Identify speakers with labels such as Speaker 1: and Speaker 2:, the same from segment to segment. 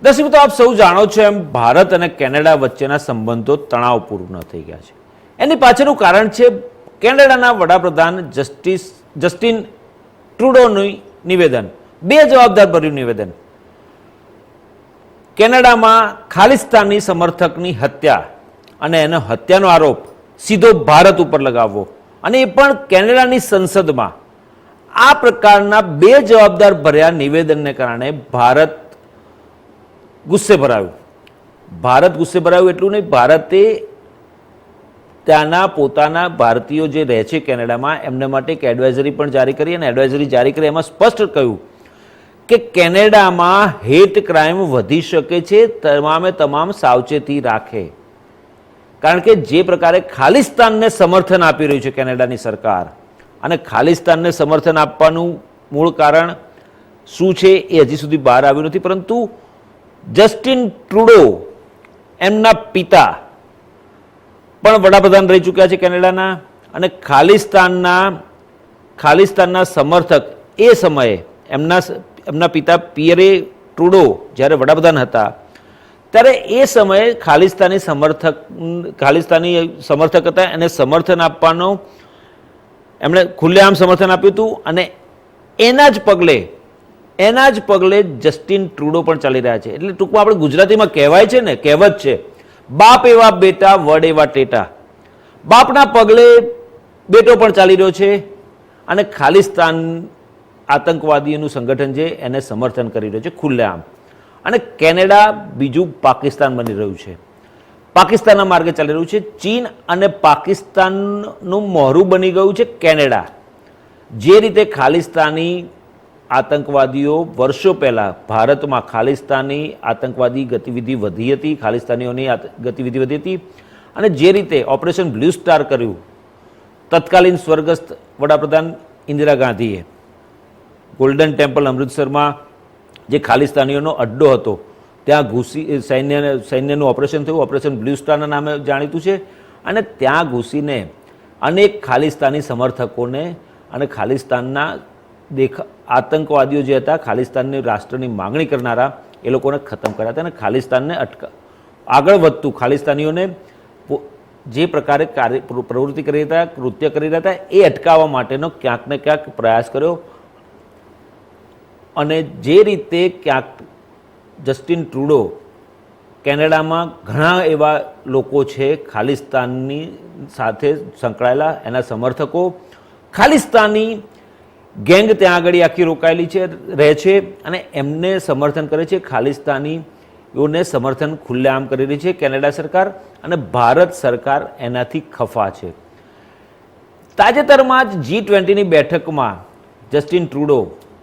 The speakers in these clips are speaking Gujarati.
Speaker 1: દર્શક મિત્રો, આપ સૌ જાણો છો એમ ભારત અને કેનેડા વચ્ચેના સંબંધો તણાવપૂર્ણ થઈ ગયા છે. એની પાછળનું કારણ છે કેનેડાના વડાપ્રધાન જસ્ટિન ટ્રુડોનું નિવેદન, બે જવાબદારભર્યું નિવેદન. કેનેડામાં ખાલિસ્તાની સમર્થકની હત્યા અને એનો હત્યાનો આરોપ સીધો ભારત ઉપર લગાવવો, અને એ પણ કેનેડાની સંસદમાં. આ પ્રકારના બે જવાબદાર ભર્યા નિવેદનને કારણે ભારત ગુસ્સે ભરાયું. ભારત ગુસ્સે ભરાયું એટલું નહીં, ભારતે ત્યાંના પોતાના ભારતીયો જે રહે છે કેનેડામાં એમને માટે એક એડવાઇઝરી પણ જારી કરી, અને એડવાઇઝરી જારી કરી એમાં સ્પષ્ટ કહ્યું કે કેનેડામાં હેટ ક્રાઇમ વધી શકે છે, તમામ સાવચેતી રાખે. કારણ કે જે પ્રકારે ખાલિસ્તાનને સમર્થન આપી રહ્યું છે કેનેડાની સરકાર, અને ખાલિસ્તાનને સમર્થન આપવાનું મૂળ કારણ શું છે એ હજી સુધી બહાર આવ્યું નથી, પરંતુ જસ્ટિન ટ્રુડો એમના પિતા પણ વડાપ્રધાન રહી ચૂક્યા છે કેનેડાના, અને ખાલિસ્તાનના સમર્થક એ સમયે એમના પિતા પિયરે ટ્રુડો જ્યારે વડાપ્રધાન હતા ત્યારે એ સમયે ખાલિસ્તાની સમર્થક હતા, એને સમર્થન આપવાનો એમણે ખુલ્લેઆમ સમર્થન આપ્યું હતું, અને એના જ પગલે જસ્ટિન ટ્રુડો પણ ચાલી રહ્યા છે. એટલે ટૂંકમાં આપણે ગુજરાતીમાં કહેવાય છે ને, કહેવત છે, બાપ એવા બેટા વડ એવા ટેટા. બાપના પગલે બેટો પણ ચાલી રહ્યો છે, અને ખાલિસ્તાન આતંકવાદીઓનું સંગઠન છે એને સમર્થન કરી રહ્યો છે ખુલ્લેઆમ. અને કેનેડા બીજું પાકિસ્તાન બની રહ્યું છે, પાકિસ્તાનના માર્ગે ચાલી રહ્યું છે. ચીન અને પાકિસ્તાનનું મોહરું બની ગયું છે કેનેડા. જે રીતે ખાલિસ્તાની આતંકવાદીઓ વર્ષો પહેલાં ભારતમાં ખાલિસ્તાની આતંકવાદી ગતિવિધિ વધી હતી, ખાલિસ્તાનીઓની ગતિવિધિ વધી હતી, અને જે રીતે ઓપરેશન બ્લુ સ્ટાર કર્યું તત્કાલીન સ્વર્ગસ્થ વડાપ્રધાન ઇન્દિરા ગાંધીએ, ગોલ્ડન ટેમ્પલ અમૃતસરમાં જે ખાલિસ્તાનીઓનો અડ્ડો હતો ત્યાં ઘૂસી સૈન્યનું ઓપરેશન થયું, ઓપરેશન બ્લુ સ્ટારના નામે જાણીતું છે. અને ત્યાં ઘૂસીને અનેક ખાલિસ્તાની સમર્થકોને અને ખાલિસ્તાનના આતંકવાદીઓ જે હતા, ખાલિસ્તાનની રાષ્ટ્રની માગણી કરનારા, એ લોકોને ખતમ કર્યા હતા. અને ખાલિસ્તાનને આગળ વધતું ખાલિસ્તાનીઓને જે પ્રકારે પ્રવૃત્તિ કરી રહ્યા હતા, કૃત્ય કરી રહ્યા હતા, એ અટકાવવા માટેનો ક્યાંક ને ક્યાંક પ્રયાસ કર્યો. અને જે રીતે ક્યાંક જસ્ટિન ટ્રુડો, કેનેડામાં ઘણા એવા લોકો છે ખાલિસ્તાનની સાથે સંકળાયેલા, એના સમર્થકો, ખાલિસ્તાની ગેંગ ત્યાં આગળ આખી રોકાયેલી છે, રહે છે, અને એમને સમર્થન કરે છે. ખાલિસ્તાનીઓને સમર્થન ખુલ્લેઆમ કરી રહી છે કેનેડા સરકાર, અને ભારત સરકાર એનાથી ખફા છે. તાજેતરમાં જ G20ની બેઠકમાં જસ્ટિન ટ્રુડો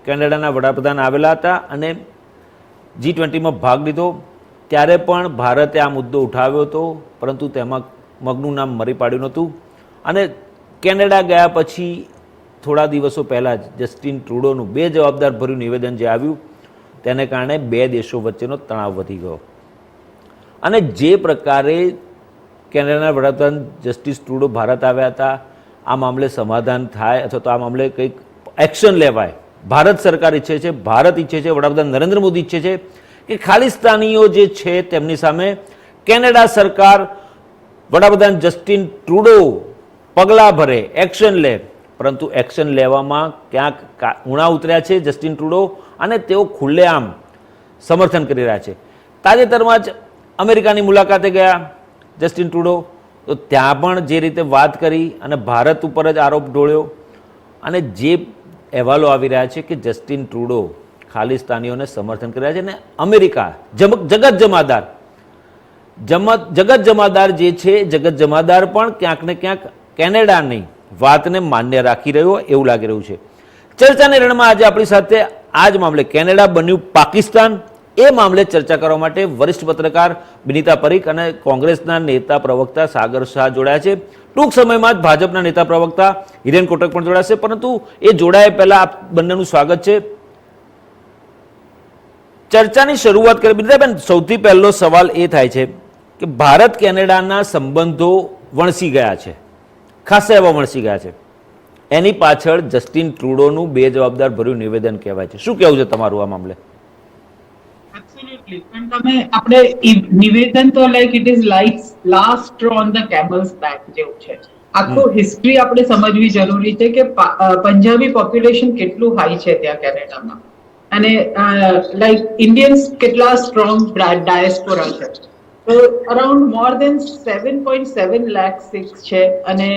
Speaker 1: કેનેડાના વડાપ્રધાન આવેલા હતા અને G20માં ભાગ લીધો. ત્યારે પણ ભારતે આ મુદ્દો ઉઠાવ્યો હતો, પરંતુ તેમાં મગનું નામ મરી પાડ્યું નહોતું. અને કેનેડા ગયા પછી થોડા દિવસો પહેલાં જ જસ્ટિન ટ્રુડોનું બે જવાબદાર ભર્યું નિવેદન જે આવ્યું, તેને કારણે બે દેશો વચ્ચેનો તણાવ વધી ગયો. અને જે પ્રકારે કેનેડાના વડાપ્રધાન જસ્ટિસ ટ્રુડો ભારત આવ્યા હતા, આ મામલે સમાધાન થાય અથવા તો આ મામલે કંઈક એક્શન લેવાય, ભારત સરકાર ઈચ્છે છે, ભારત ઈચ્છે છે, વડાપ્રધાન નરેન્દ્ર મોદી ઈચ્છે છે કે ખાલિસ્તાનીઓ જે છે તેમની સામે કેનેડા સરકાર, વડાપ્રધાન જસ્ટિન ટ્રુડો પગલાં ભરે, એક્શન લે. પરંતુ એક્શન લેવામાં ક્યાંક ઉણા ઉતર્યા છે જસ્ટિન ટ્રુડો, અને તેઓ ખુલ્લેઆમ સમર્થન કરી રહ્યા છે. તાજેતરમાં જ અમેરિકાની મુલાકાતે ગયા જસ્ટિન ટ્રુડો, તો ત્યાં પણ જે રીતે વાત કરી અને ભારત ઉપર જ આરોપ ઢોળ્યો. અને જે અહેવાલો આવી રહ્યા છે કે જસ્ટિન ટ્રુડો ખાલિસ્તાનીઓને સમર્થન કરી રહ્યા છે, અને અમેરિકા જગત જમાદાર જે છે, જગત જમાદાર પણ ક્યાંક ને ક્યાંક કેનેડાની વાતને માન્ય રાખી રહ્યો એવું લાગી રહ્યું છે. ચર્ચાના રણમાં આજે આપણી સાથે આ જ મામલે કેનેડા બન્યું પાકિસ્તાન, એ મામલે ચર્ચા કરવા માટે વરિષ્ઠ પત્રકાર બિનીતા પરીખ અને કોંગ્રેસના નેતા પ્રવક્તા સાગર શાહ જોડાયા છે. ટૂંક સમયમાં જ ભાજપના નેતા પ્રવક્તા હિરેન કોટક પણ જોડાશે, પરંતુ એ જોડાયા પહેલા આપ બંનેનું સ્વાગત છે. ચર્ચાની શરૂઆત કરી બિનીતાબેન, સૌથી પહેલો સવાલ એ થાય છે કે ભારત કેનેડાના સંબંધો વણસી ગયા છે, ખાસા એવા વણસી ગયા છે, એની પાછળ જસ્ટિન ટ્રુડોનું બે જવાબદાર ભર્યું નિવેદન કહેવાય છે. શું કહેવું છે તમારું આ મામલે?
Speaker 2: એબ્સોલ્યુટલી. પણ તમે આપણે નિવેદન તો like it is like last straw on the camels back જેવું છે. આખો હિસ્ટ્રી આપણે સમજવી જરૂરી છે કે પંજાબી પોપ્યુલેશન કેટલું હાઈ છે ત્યાં કેનેડામાં, અને લાઈક ઇન્ડિયન્સ કેટલા સ્ટ્રોંગ ડાયસ્પોરા છે. તો અરાઉન્ડ મોર દેન 7.7 લાખ સિક્સ છે, અને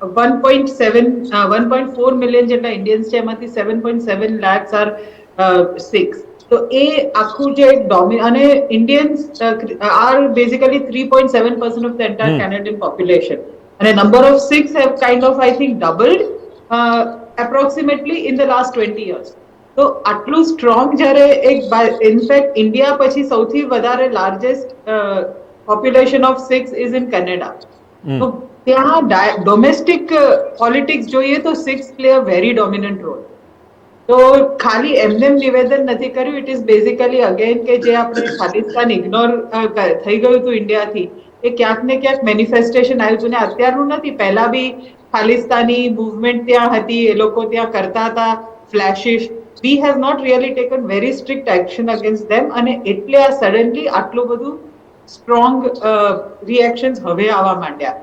Speaker 2: 1.4 મિલિયન જેટલા ઇન્ડિયન્સ છે, એમાંથી 7.7 lakhs આર સિક્સ. તો એ આખું જે અને Indians are basically 3.7% of the entire Canadian population, અને number of Sikhs have kind of I think doubled approximately in the last 20 years. તો આટલું સ્ટ્રોંગ જ્યારે ઇનફેક્ટ ઇન્ડિયા પછી સૌથી વધારે largest population of Sikhs is in Canada. તો ત્યાં ડોમેસ્ટિક પોલિટિક્સ જોઈએ તો Sikhs play a very dominant role. તો ખાલી એમને નિવેદન નથી કર્યું, ઇટ ઇઝ બેઝિકલી અગેન કે જે આપણે ખાલિસ્તાન ઇગ્નોર થઈ ગયું હતું ઇન્ડિયાથી, એ ક્યાંક ને ક્યાંક મેનિફેસ્ટેશન આવ્યું હતું. ને અત્યારનું નથી, પહેલા બી ખાલિસ્તાની મૂવમેન્ટ ત્યાં હતી, એ લોકો ત્યાં કરતા હતા ફ્લેશિશ. We have not really taken very strict action against them, અને એટલે આ સડનલી આટલું બધું સ્ટ્રોંગ રિએક્શન્સ હવે આવવા માંડ્યા,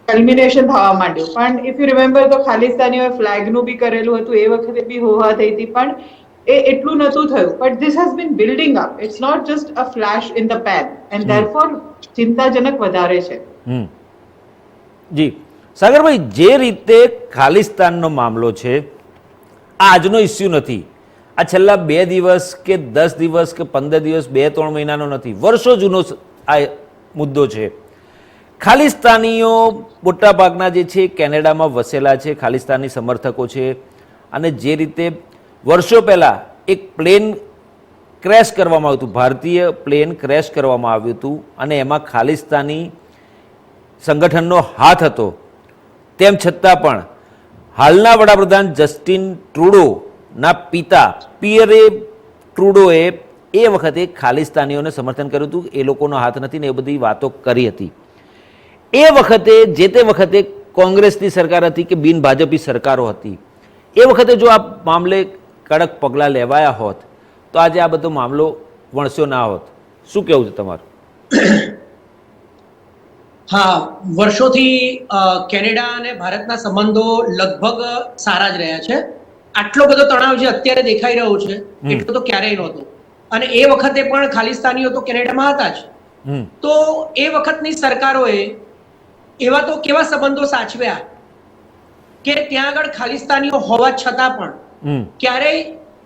Speaker 2: કલ્મિનેશન થવા માંડ્યું. પણ ઇફ યુ રિમેમ્બર તો ખાલિસ્તાનીઓએ ફ્લેગનું બી કરેલું હતું, એ વખતે બી હોવા થઈ હતી, પણ એ એટલું નતું થયું. But this has been building up, it's not just a flash in the pan, and therefore ચિંતાજનક વધારે છે.
Speaker 1: જી સાગરભાઈ, જે રીતે ખાલિસ્તાનનો મામલો છે આ આજનો ઇસ્યુ નથી, આ છેલ્લા 2 દિવસ કે 10 દિવસ કે 15 દિવસ 2-3 મહિનાનો નથી, વર્ષો જૂનો આ મુદ્દો છે. ખાલિસ્તાનીઓ મોટાભાગના જે છે કેનેડામાં વસેલા છે, ખાલિસ્તાની સમર્થકો છે, અને જે રીતે વર્ષો પહેલાં એક પ્લેન ક્રેશ કરવામાં આવ્યું હતું, ભારતીય પ્લેન ક્રેશ કરવામાં આવ્યું હતું, અને એમાં ખાલિસ્તાની સંગઠનનો હાથ હતો, તેમ છતાં પણ હાલના વડાપ્રધાન જસ્ટિન ટ્રુડોના પિતા પિયરે ટ્રુડોએ એ વખતે ખાલિસ્તાનીઓને સમર્થન કર્યું હતું, એ લોકોનો હાથ નથી ને એ બધી વાતો કરી હતી. એ વખતે જે તે વખતે કોંગ્રેસની સરકાર હતી કે બિન ભાજપી સરકારો હતી, એ વખતે જો આ મામલે કડક પગલાં લેવાયા હોત તો આજે આ બધો મામલો વણસ્યો ના હોત. શું કહેવું છે તમારું?
Speaker 3: હા, વર્ષોથી કેનેડા અને ભારતના સંબંધો લગભગ સારા જ રહ્યા છે. આટલો બધો તણાવ જે અત્યારે દેખાઈ રહ્યો છે એટલો તો ક્યારેય નહોતો, અને એ વખતે પણ ખાલિસ્તાનીઓ તો કેનેડામાં હતા જ. તો એ વખતની સરકારોએ એવા તો કેવા સંબંધો સાચવ્યા કે ત્યાં આગળ ખાલિસ્તાનીઓ હોવા છતાં પણ ક્યારેય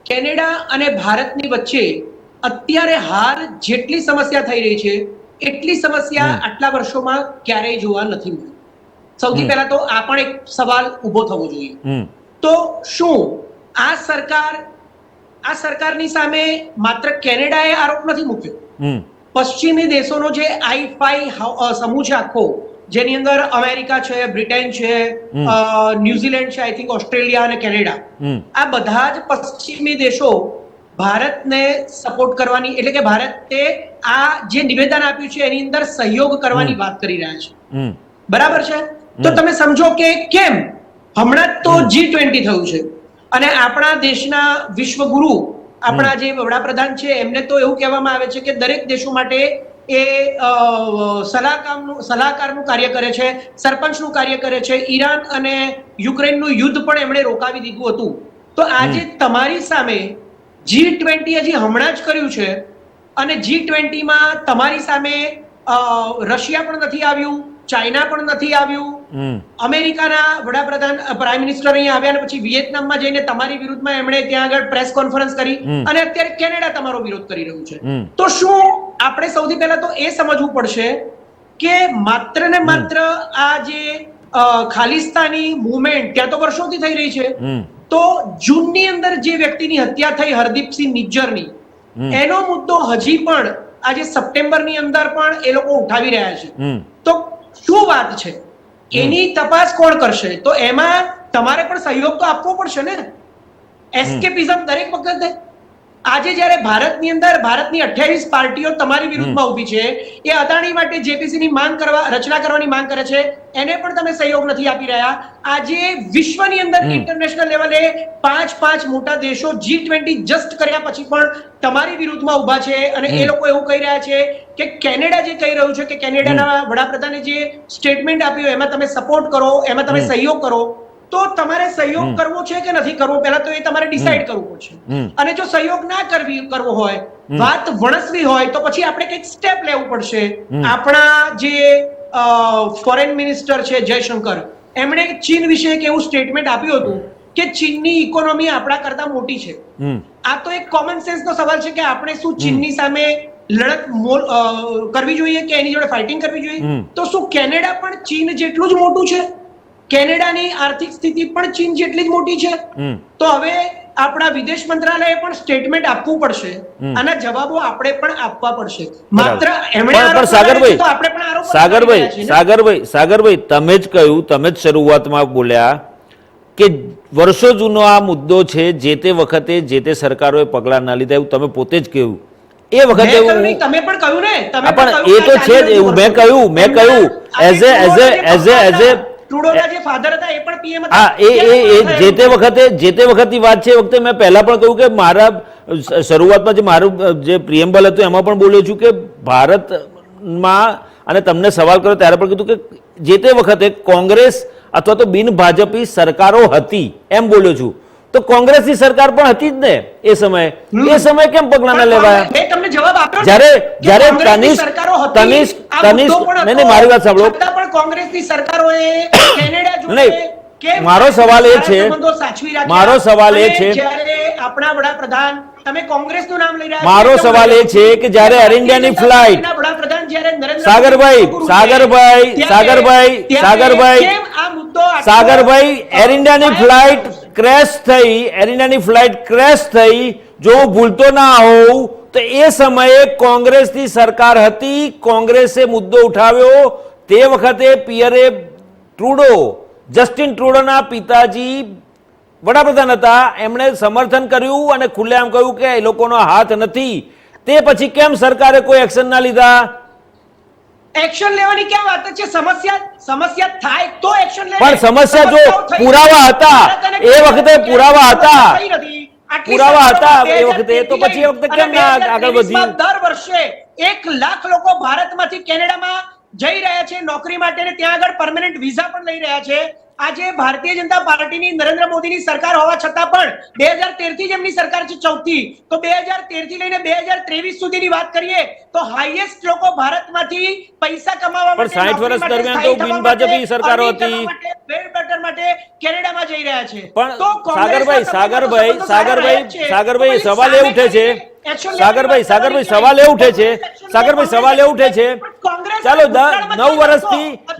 Speaker 3: કેનેડા અને ભારતની વચ્ચે અત્યારે હાલ જેટલી સમસ્યા થઈ રહી છે એટલી સમસ્યા આટલા વર્ષોમાં ક્યારેય જોવા નથી મળી. સૌથી પહેલા તો આ પણ એક સવાલ ઉભો થવો જોઈએ. તો શું આ સરકારની સામે માત્ર કેનેડાએ આરોપ નથી મૂક્યો, પશ્ચિમી દેશોનો જે I5 સમૂહ છે આખો, જેની અંદર અમેરિકા છે, બ્રિટન છે, ન્યુઝીલેન્ડ છે, આઈ થિંક ઓસ્ટ્રેલિયા અને કેનેડા, આ બધા જ પશ્ચિમી દેશો ભારતને સપોર્ટ કરવાની, એટલે કે ભારતે આ જે નિવેદન આપ્યું છે એની અંદર સહયોગ કરવાની વાત કરી રહ્યા છે. બરાબર છે? તો તમે સમજો કે કેમ હમણાં તો G20 થયું છે, અને આપણા દેશના વિશ્વગુરુ આપણા જે વડાપ્રધાન છે એમને તો એવું કહેવામાં આવે છે કે દરેક દેશો માટે એ સલાહકારનું કાર્ય કરે છે, સરપંચનું કાર્ય કરે છે. ઈરાન અને યુક્રેનનું યુદ્ધ પણ એમણે રોકાવી દીધું હતું. તો આજે તમારી સામે G20 હજી હમણાં જ કર્યું છે, અને G20માં તમારી સામે રશિયા પણ નથી આવ્યું, ચાઇના પણ નથી આવ્યું, અમેરિકાના વડાપ્રધાન પ્રાઇમ મિનિસ્ટર અહીંયા આવ્યા અને પછી વિયેતનામમાં જઈને તમારી વિરુદ્ધમાં એમણે ત્યાં આગળ પ્રેસ કોન્ફરન્સ કરી, અને અત્યારે કેનેડા તમારો વિરોધ કરી રહ્યું છે. તો શું આપણે સૌથી પહેલા તો એ સમજવું પડશે કે માત્ર ને માત્ર આ જે ખાલિસ્તાની મુવમેન્ટ ત્યાં તો વર્ષોથી થઈ રહી છે, તો જૂનની અંદર જે વ્યક્તિની હત્યા થઈ હરદીપસિંહ નિજ્જરની, એનો મુદ્દો હજી પણ આજે સપ્ટેમ્બરની અંદર પણ એ લોકો ઉઠાવી રહ્યા છે. તો શું વાત છે એની તપાસ કોણ કરશે? તો એમાં તમારે પણ સહયોગ તો આપવો પડશે ને. એસ્કેપિઝમ દરેક વખતે આજે જ્યારે ભારતની અંદર ભારતની 28 પાર્ટીઓ તમારી વિરુદ્ધમાં ઊભી છે, એ અદાણી માટે જેપીસી ની રચના કરવાની માંગ કરે છે, એને પણ તમે સહયોગ નથી આપી રહ્યા. આજે વિશ્વની અંદર ઇન્ટરનેશનલ લેવલે 5 મોટા દેશો G20 જસ્ટ કર્યા પછી પણ તમારી વિરુદ્ધમાં ઊભા છે અને એ લોકો એવું કહી રહ્યા છે કે કેનેડા જે કહી રહ્યું છે કે કેનેડાના વડાપ્રધાને જે સ્ટેટમેન્ટ આપ્યું એમાં તમે સપોર્ટ કરો, એમાં તમે સહયોગ કરો. તો તમારે સહયોગ કરવો છે કે નથી કરવો, પહેલા તો એ તમારે ડિસાઈડ કરવું પડશે. અને જો સહયોગ ના કરવો હોય, વાત વણસવી હોય, તો પછી આપણે કંઈક સ્ટેપ લેવું પડશે. આપણા જે ફોરેન મિનિસ્ટર છે જયશંકર, એમણે ચીન વિશે એક એવું સ્ટેટમેન્ટ આપ્યું હતું કે ચીનની ઇકોનોમી આપણા કરતા મોટી છે. આ તો એક કોમન સેન્સ નો સવાલ છે કે આપણે શું ચીનની સામે લડત કરવી જોઈએ કે એની જોડે ફાઇટિંગ કરવી જોઈએ? તો શું કેનેડા પણ ચીન જેટલું જ મોટું છે? કેનેડાની આર્થિક સ્થિતિ પણ ચીન જેટલી જ મોટી છે? તો હવે આપણા વિદેશ મંત્રાલયે પણ સ્ટેટમેન્ટ આપવું પડશે, આના જવાબો આપણે પણ આપવા પડશે. માત્ર એમણે
Speaker 1: સાગરભાઈ તમે જ કહ્યું, તમે જ શરૂઆતમાં બોલ્યા કે વર્ષો જૂનો આ મુદ્દો છે, જે તે વખતે જે તે સરકારોએ પગલાં ના લીધા, એવું તમે પોતે જ કહ્યું. એ વખતે
Speaker 3: તમે પણ કહ્યું ને,
Speaker 1: પણ એ તો છે જ, એવું મેં કહ્યું એઝ એ
Speaker 3: ટ્રુડોના જે ફાધર હતા એ પણ પીએમ હતા.
Speaker 1: હા, એ જે તે વખતની વાત છે. એ વખતે મેં પહેલા પણ કહ્યું કે મારા શરૂઆતમાં જે મારું જે પ્રિએમ્બલ હતું એમાં પણ બોલ્યો છું કે ભારતમાં, અને તમને સવાલ કર્યો ત્યારે પણ કીધું કે જે તે વખતે કોંગ્રેસ અથવા તો બિન ભાજપી સરકારો હતી એમ બોલ્યો છું. તો કોંગ્રેસની સરકાર પણ હતી જ ને એ સમયે કેમ પગલાં ન લેવાયા?
Speaker 3: મેં તમને જવાબ આપ્યો.
Speaker 1: જ્યારે તનિષ્ક મારી વાત સાંભળો.
Speaker 3: પણ કોંગ્રેસની સરકારોએ કેનેડા જોડે
Speaker 1: નહીં, મારો સવાલ એ છે,
Speaker 3: જ્યારે આપણા વડાપ્રધાન, તમે કોંગ્રેસનું નામ લઈ રહ્યા છો,
Speaker 1: મારો સવાલ એ છે કે જ્યારે એર ઇન્ડિયાની ફ્લાઇટ,
Speaker 3: વડાપ્રધાન જ્યારે નરેન્દ્ર
Speaker 1: સાગરભાઈ એર ઇન્ડિયાની ફ્લાઇટ ક્રેશ થઈ, જો હું ભૂલતો ના હોઉં તો એ સમયે કોંગ્રેસની સરકાર હતી, કોંગ્રેસે મુદ્દો ઉઠાવ્યો. તે વખતે પિયરે ટ્રુડો, જસ્ટિન ટ્રુડોના પિતાજી વડાપ્રધાન હતા, એમણે સમર્થન કર્યું અને ખુલ્લેઆમ કહ્યું કે એ લોકોનો હાથ નથી. તે પછી કેમ સરકારે કોઈ એક્શન ના લીધા?
Speaker 3: એક્શન લેવાની ક્યાં વાત છે? સમસ્યા થાય તો એક્શન લે.
Speaker 1: પણ સમસ્યા જો પુરાવા હતા, એ વખતે પુરાવા હતા એ વખતે, તો પછી એ વખતે કેમ ના આગળ વધી?
Speaker 3: દર વર્ષે 1 લાખ લોકો ભારતમાંથી કેનેડામાં જઈ રહ્યા છે નોકરી માટે, ને ત્યાં આગળ પરમેનન્ટ વિઝા પણ લઈ રહ્યા છે. આજે ભારતીય જનતા પાર્ટીની નરેન્દ્ર મોદીની સરકાર હોવા છતાં પણ 2013 થી જ એમની સરકાર છે, 14, તો 2013 થી લઈને 2023 સુધીની વાત કરીએ તો હાઈએસ્ટ લોકો ભારતમાંથી પૈસા કમાવા માટે,
Speaker 1: 60 વર્ષ દરમિયાન તો બિન ભાજપી સરકારો હતી,
Speaker 3: બેડ બટર માટે કેનેડામાં જઈ રહ્યા છે.
Speaker 1: પણ સાગરભાઈ સવાલ એ ઉઠે છે, સવાલ એ ઉઠે છે, ચાલો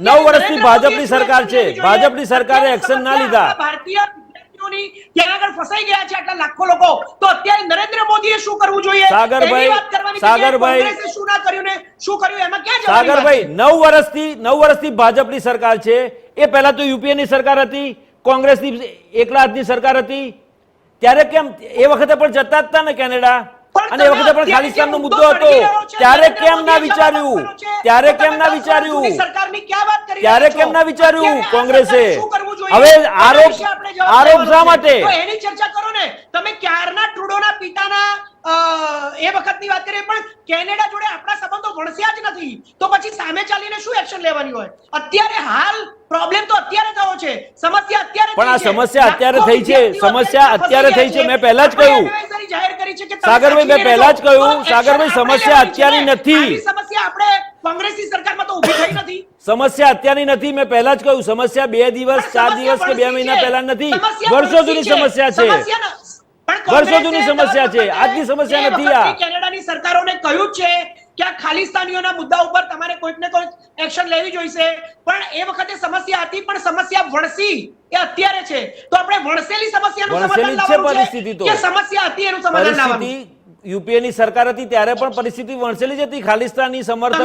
Speaker 1: 9 વર્ષથી ભાજપની સરકાર છે, ભાજપની સરકારે એક્શન ના લીધા.
Speaker 3: ભારતીય વિદ્યાર્થીઓની ત્યાં આગળ ફસાઈ ગયા છે આટલા લાખો લોકો, તો અત્યારે નરેન્દ્ર મોદીએ શું કરવું જોઈએ?
Speaker 1: સાગરભાઈ
Speaker 3: શું ના કર્યું ને શું કર્યું એમાં ક્યાં જવાબ?
Speaker 1: સાગરભાઈ 9 વર્ષથી ભાજપની સરકાર છે. એ પહેલા તો યુપીએની સરકાર હતી, કોંગ્રેસની એકલા હાથની સરકાર હતી. ત્યારે કેમ એ વખતે પણ જતા હતા ને કેનેડા, અને એ વખતે પણ ખાલિસ્તાનનો મુદ્દો હતો. ત્યારે કેમ ના વિચાર્યું કોંગ્રેસે? હવે આરોપ શા માટે?
Speaker 3: એની ચર્ચા કરો ને તમે. ક્યારના ટ્રુડોના પિતાના એ વખતની વાત કરીએ, પણ કેનેડા જોડે આપણા સંબંધો વણસ્યા જ નથી, તો પછી સામે ચાલીને શું એક્શન લેવાની હોય? અત્યારે હાલ પ્રોબ્લેમ તો અત્યારે થયો છે, સમસ્યા અત્યારે
Speaker 1: પણ આ સમસ્યા અત્યારે થઈ છે. મેં પહેલા જ કહ્યું સાગરભાઈ, સમસ્યા અત્યારની નથી.
Speaker 3: સમસ્યા આપણે કોંગ્રેસની સરકારમાં તો ઊભી થઈ નથી.
Speaker 1: સમસ્યા અત્યારની નથી. મેં પહેલા જ કહ્યું સમસ્યા 2 દિવસ 4 દિવસ કે 2 મહિના પહેલા નથી, વર્ષો જૂની સમસ્યા છે. આજની સમસ્યા નથી. આ
Speaker 3: કેનેડાની સરકારોને કહ્યું છે કે આ ખાલિસ્તાનીઓના મુદ્દા ઉપર તમારે કોઈક ને કોઈક એક્શન લેવી જોઈશે, પણ એ વખતે સમસ્યા હતી, પણ સમસ્યા વણસી એ અત્યારે છે. તો આપણે વણસેલી સમસ્યાનું સમાધાન લાવવાનું છે કે સમસ્યા હતી એનું સમાધાન લાવવાનું?
Speaker 1: યુપીએની સરકાર હતી ત્યારે પણ પરિસ્થિતિ વણસેલી જ હતી. ખાલિસ્તાની સમર્થકો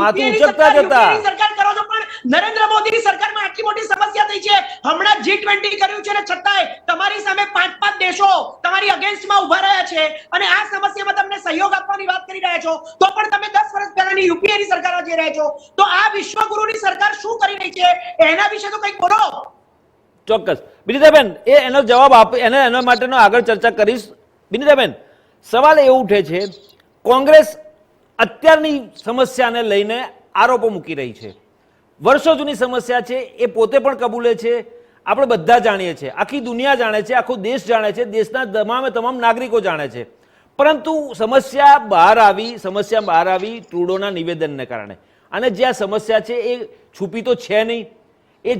Speaker 1: માથું ઉચકતા જ હતા.
Speaker 3: સરકાર કરો છો, પણ નરેન્દ્ર મોદીની સરકારમાં આટલી મોટી સમસ્યા થઈ છે, હમણાં G20 કર્યું છે ને છતાંય તમારી સામે 5 દેશો તમારી અગેન્સ્ટમાં ઉભા રહ્યા છે અને આ સમસ્યામાં તમને સહયોગ આપવાની વાત કરી રહ્યા છો, તો પણ તમે 10 વર્ષ પહેલાની યુપીએની સરકારમાં જઈ રહ્યા છો. તો આ વિશ્વગુરુની સરકાર શું કરી રહી છે એના વિશે તો કંઈક બોલો.
Speaker 1: ચોક્કસ વિનીતાબેન, એનો જવાબ આપ, એના માટેનો આગળ ચર્ચા કરીશ. વિનીતાબેન, સવાલ એવું ઉઠે છે, કોંગ્રેસ અત્યારની સમસ્યાને લઈને આરોપો મૂકી રહી છે. વર્ષો જૂની સમસ્યા છે, એ પોતે પણ કબૂલે છે, આપણે બધા જાણીએ છીએ, આખી દુનિયા જાણે છે, આખો દેશ જાણે છે, દેશના તમામ નાગરિકો જાણે છે. પરંતુ સમસ્યા બહાર આવી ટ્રુડોના નિવેદનને કારણે. અને જે આ સમસ્યા છે એ છુપી તો છે નહીં, એ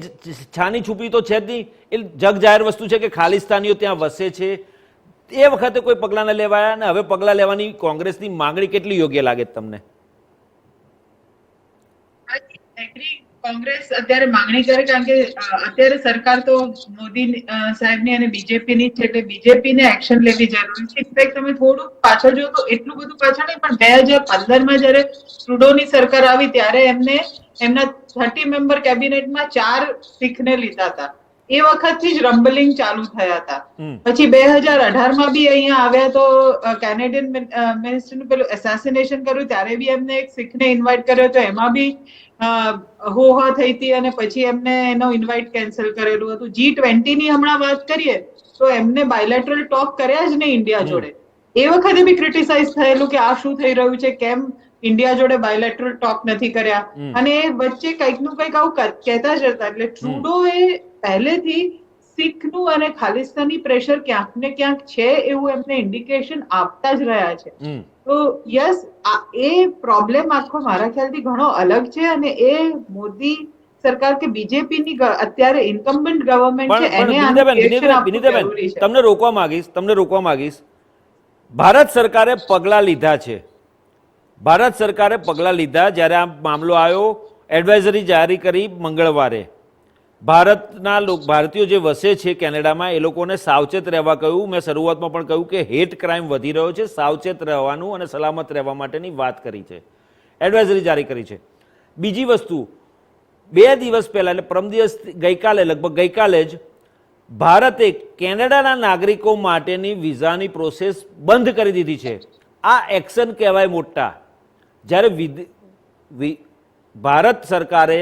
Speaker 1: છાની છુપી તો છે જ નહીં, એ જગ જાહેર વસ્તુ છે કે ખાલિસ્તાનીઓ ત્યાં વસે છે. એ વખતે કોઈ પગલાં ન લેવાયા અને હવે પગલાં લેવાની કોંગ્રેસની માંગણી કેટલી યોગ્ય લાગે તમને?
Speaker 2: કોંગ્રેસ અત્યારે માંગણી કરે, કારણ કે અત્યારે સરકાર તો મોદી સાહેબની અને બીજેપીની છે, એટલે બીજેપીને એક્શન લેવી જરૂરી છે. ઇનફેક્ટ તમે થોડું પાછળ જો તો એટલું બધું પાછળ નહીં, પણ 2015માં જયારે ટ્રુડોની સરકાર આવી ત્યારે એમને એમના 30 મેમ્બર કેબિનેટમાં 4 શીખને લીધા હતા. એ વખતથી જ રમ્બલિંગ ચાલુ થયા હતા. પછી 2018માં બી અહીંયા આવ્યા તો કેનેડિયન મિનિસ્ટરનું પેલું એસેસિનેશન કર્યું ત્યારે બી એમને એક શીખને ઇન્વાઇટ કર્યો હતો, એમાં બી હોહા થઈ હતી અને પછી એમને એનો ઇન્વાઇટ કેન્સલ કરેલું હતું. G20 ની હમણાં વાત કરીએ તો એમને બાયલેટરલ ટોક કર્યા જ નહીં ઇન્ડિયા જોડે. એ વખતે બી ક્રિટિસાઇઝ થયેલું કે આ શું થઈ રહ્યું છે, કેમ ઇન્ડિયા જોડે બાયલેટરલ ટોક નથી કર્યા, અને વચ્ચે કંઈક નું કંઈક આવું કહેતા જ હતા. એટલે ટ્રુડો એ પહેલેથી શીખનું અને ખાલિસ્તાની પ્રેશર ક્યાંક ને ક્યાંક છે એવું એમને ઇન્ડિકેશન આપતા જ રહ્યા છે. તો યસ, એ પ્રોબ્લેમ આખો મારા ખ્યાલથી ઘણો અલગ છે અને એ મોદી સરકાર કે બીજેપીની અત્યારે ઇન્કમ્બન્ટ ગવર્નમેન્ટ છે એને
Speaker 1: તમને રોકવા માંગીશ. ભારત સરકારે પગલાં લીધા છે, જ્યારે આ મામલો આવ્યો, એડવાઇઝરી જારી કરી મંગળવારે. ભારતીયો જે વસે છે કેનેડામાં એ લોકોને સાવચેત રહેવા કહ્યું. મેં શરૂઆતમાં પણ કહ્યું કે હેટ ક્રાઇમ વધી રહ્યો છે, સાવચેત રહેવાનું અને સલામત રહેવા માટેની વાત કરી છે, એડવાઇઝરી જારી કરી છે. બીજી વસ્તુ, 2 દિવસ પહેલા એટલે પરમ દિવસ ગઈકાલે જ ભારતે કેનેડાના નાગરિકો માટેની વિઝાની પ્રોસેસ બંધ કરી દીધી છે. આ એક્શન કહેવાય મોટા. જ્યારે ભારત સરકારે